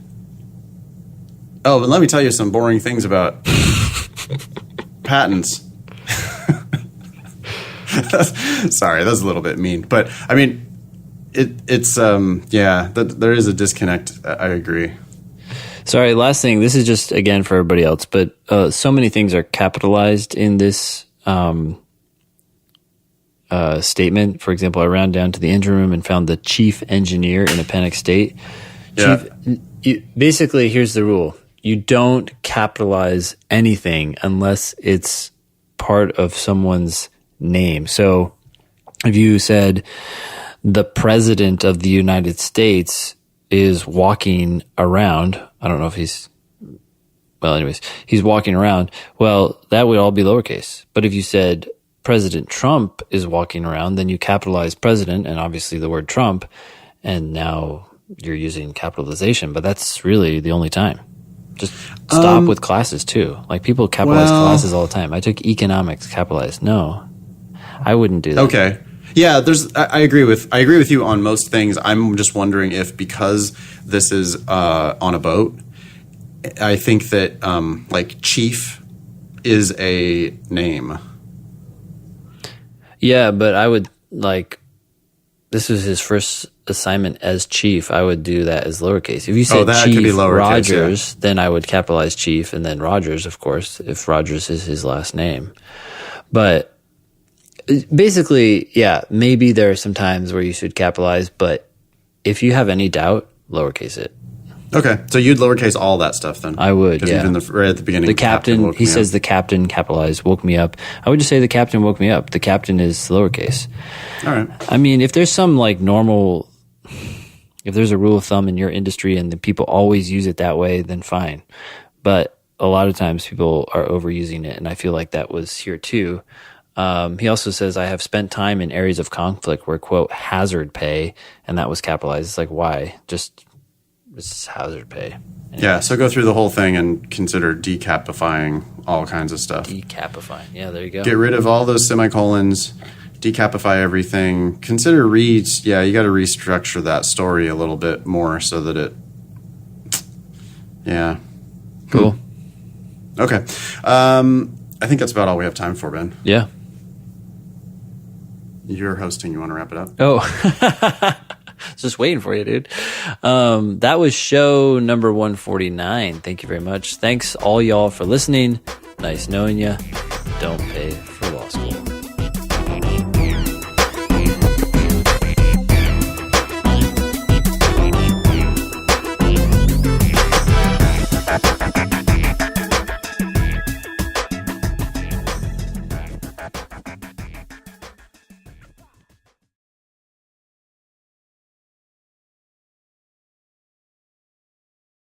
Oh, but let me tell you some boring things about patents. Sorry, that's a little bit mean. But, I mean, there is a disconnect. I agree. Sorry, last thing. This is just, again, for everybody else. But so many things are capitalized in this statement. For example, I ran down to the engine room and found the chief engineer in a panic state. Yeah. Basically, here's the rule. You don't capitalize anything unless it's part of someone's name. So if you said the president of the United States is walking around, I don't know if he's walking around. Well, that would all be lowercase. But if you said President Trump is walking around, then you capitalize president and obviously the word Trump, and now you're using capitalization, but that's really the only time. Just stop with classes too. Like people capitalize classes all the time. I took economics capitalized. No, I wouldn't do that. Okay. Yeah, I agree with you on most things. I'm just wondering if because this is on a boat, I think that like chief is a name. Yeah, but I would this was his first assignment as chief. I would do that as lowercase. If you said Chief Rogers, then I would capitalize chief and then Rogers, of course, if Rogers is his last name. But basically, yeah, maybe there are some times where you should capitalize, but if you have any doubt, lowercase it. Okay, so you'd lowercase all that stuff then? I would, yeah. Even right at the beginning, the captain he says the captain capitalized woke me up. I would just say the captain woke me up. The captain is lowercase. All right. I mean, if there's some like normal, if there's a rule of thumb in your industry and the people always use it that way, then fine. But a lot of times people are overusing it, and I feel like that was here too. He also says, I have spent time in areas of conflict where, quote, hazard pay, and that was capitalized. It's like, why? Just This is hazard pay. Yeah, so go through the whole thing and consider decapifying all kinds of stuff. Decapifying. Yeah, there you go. Get rid of all those semicolons, decapify everything. Consider you got to restructure that story a little bit more so that it, yeah. Cool. Okay. I think that's about all we have time for, Ben. Yeah. You're hosting. You want to wrap it up? Oh, just waiting for you, dude. That was show number 149. Thank you very much. Thanks all y'all for listening. Nice knowing you. Don't pay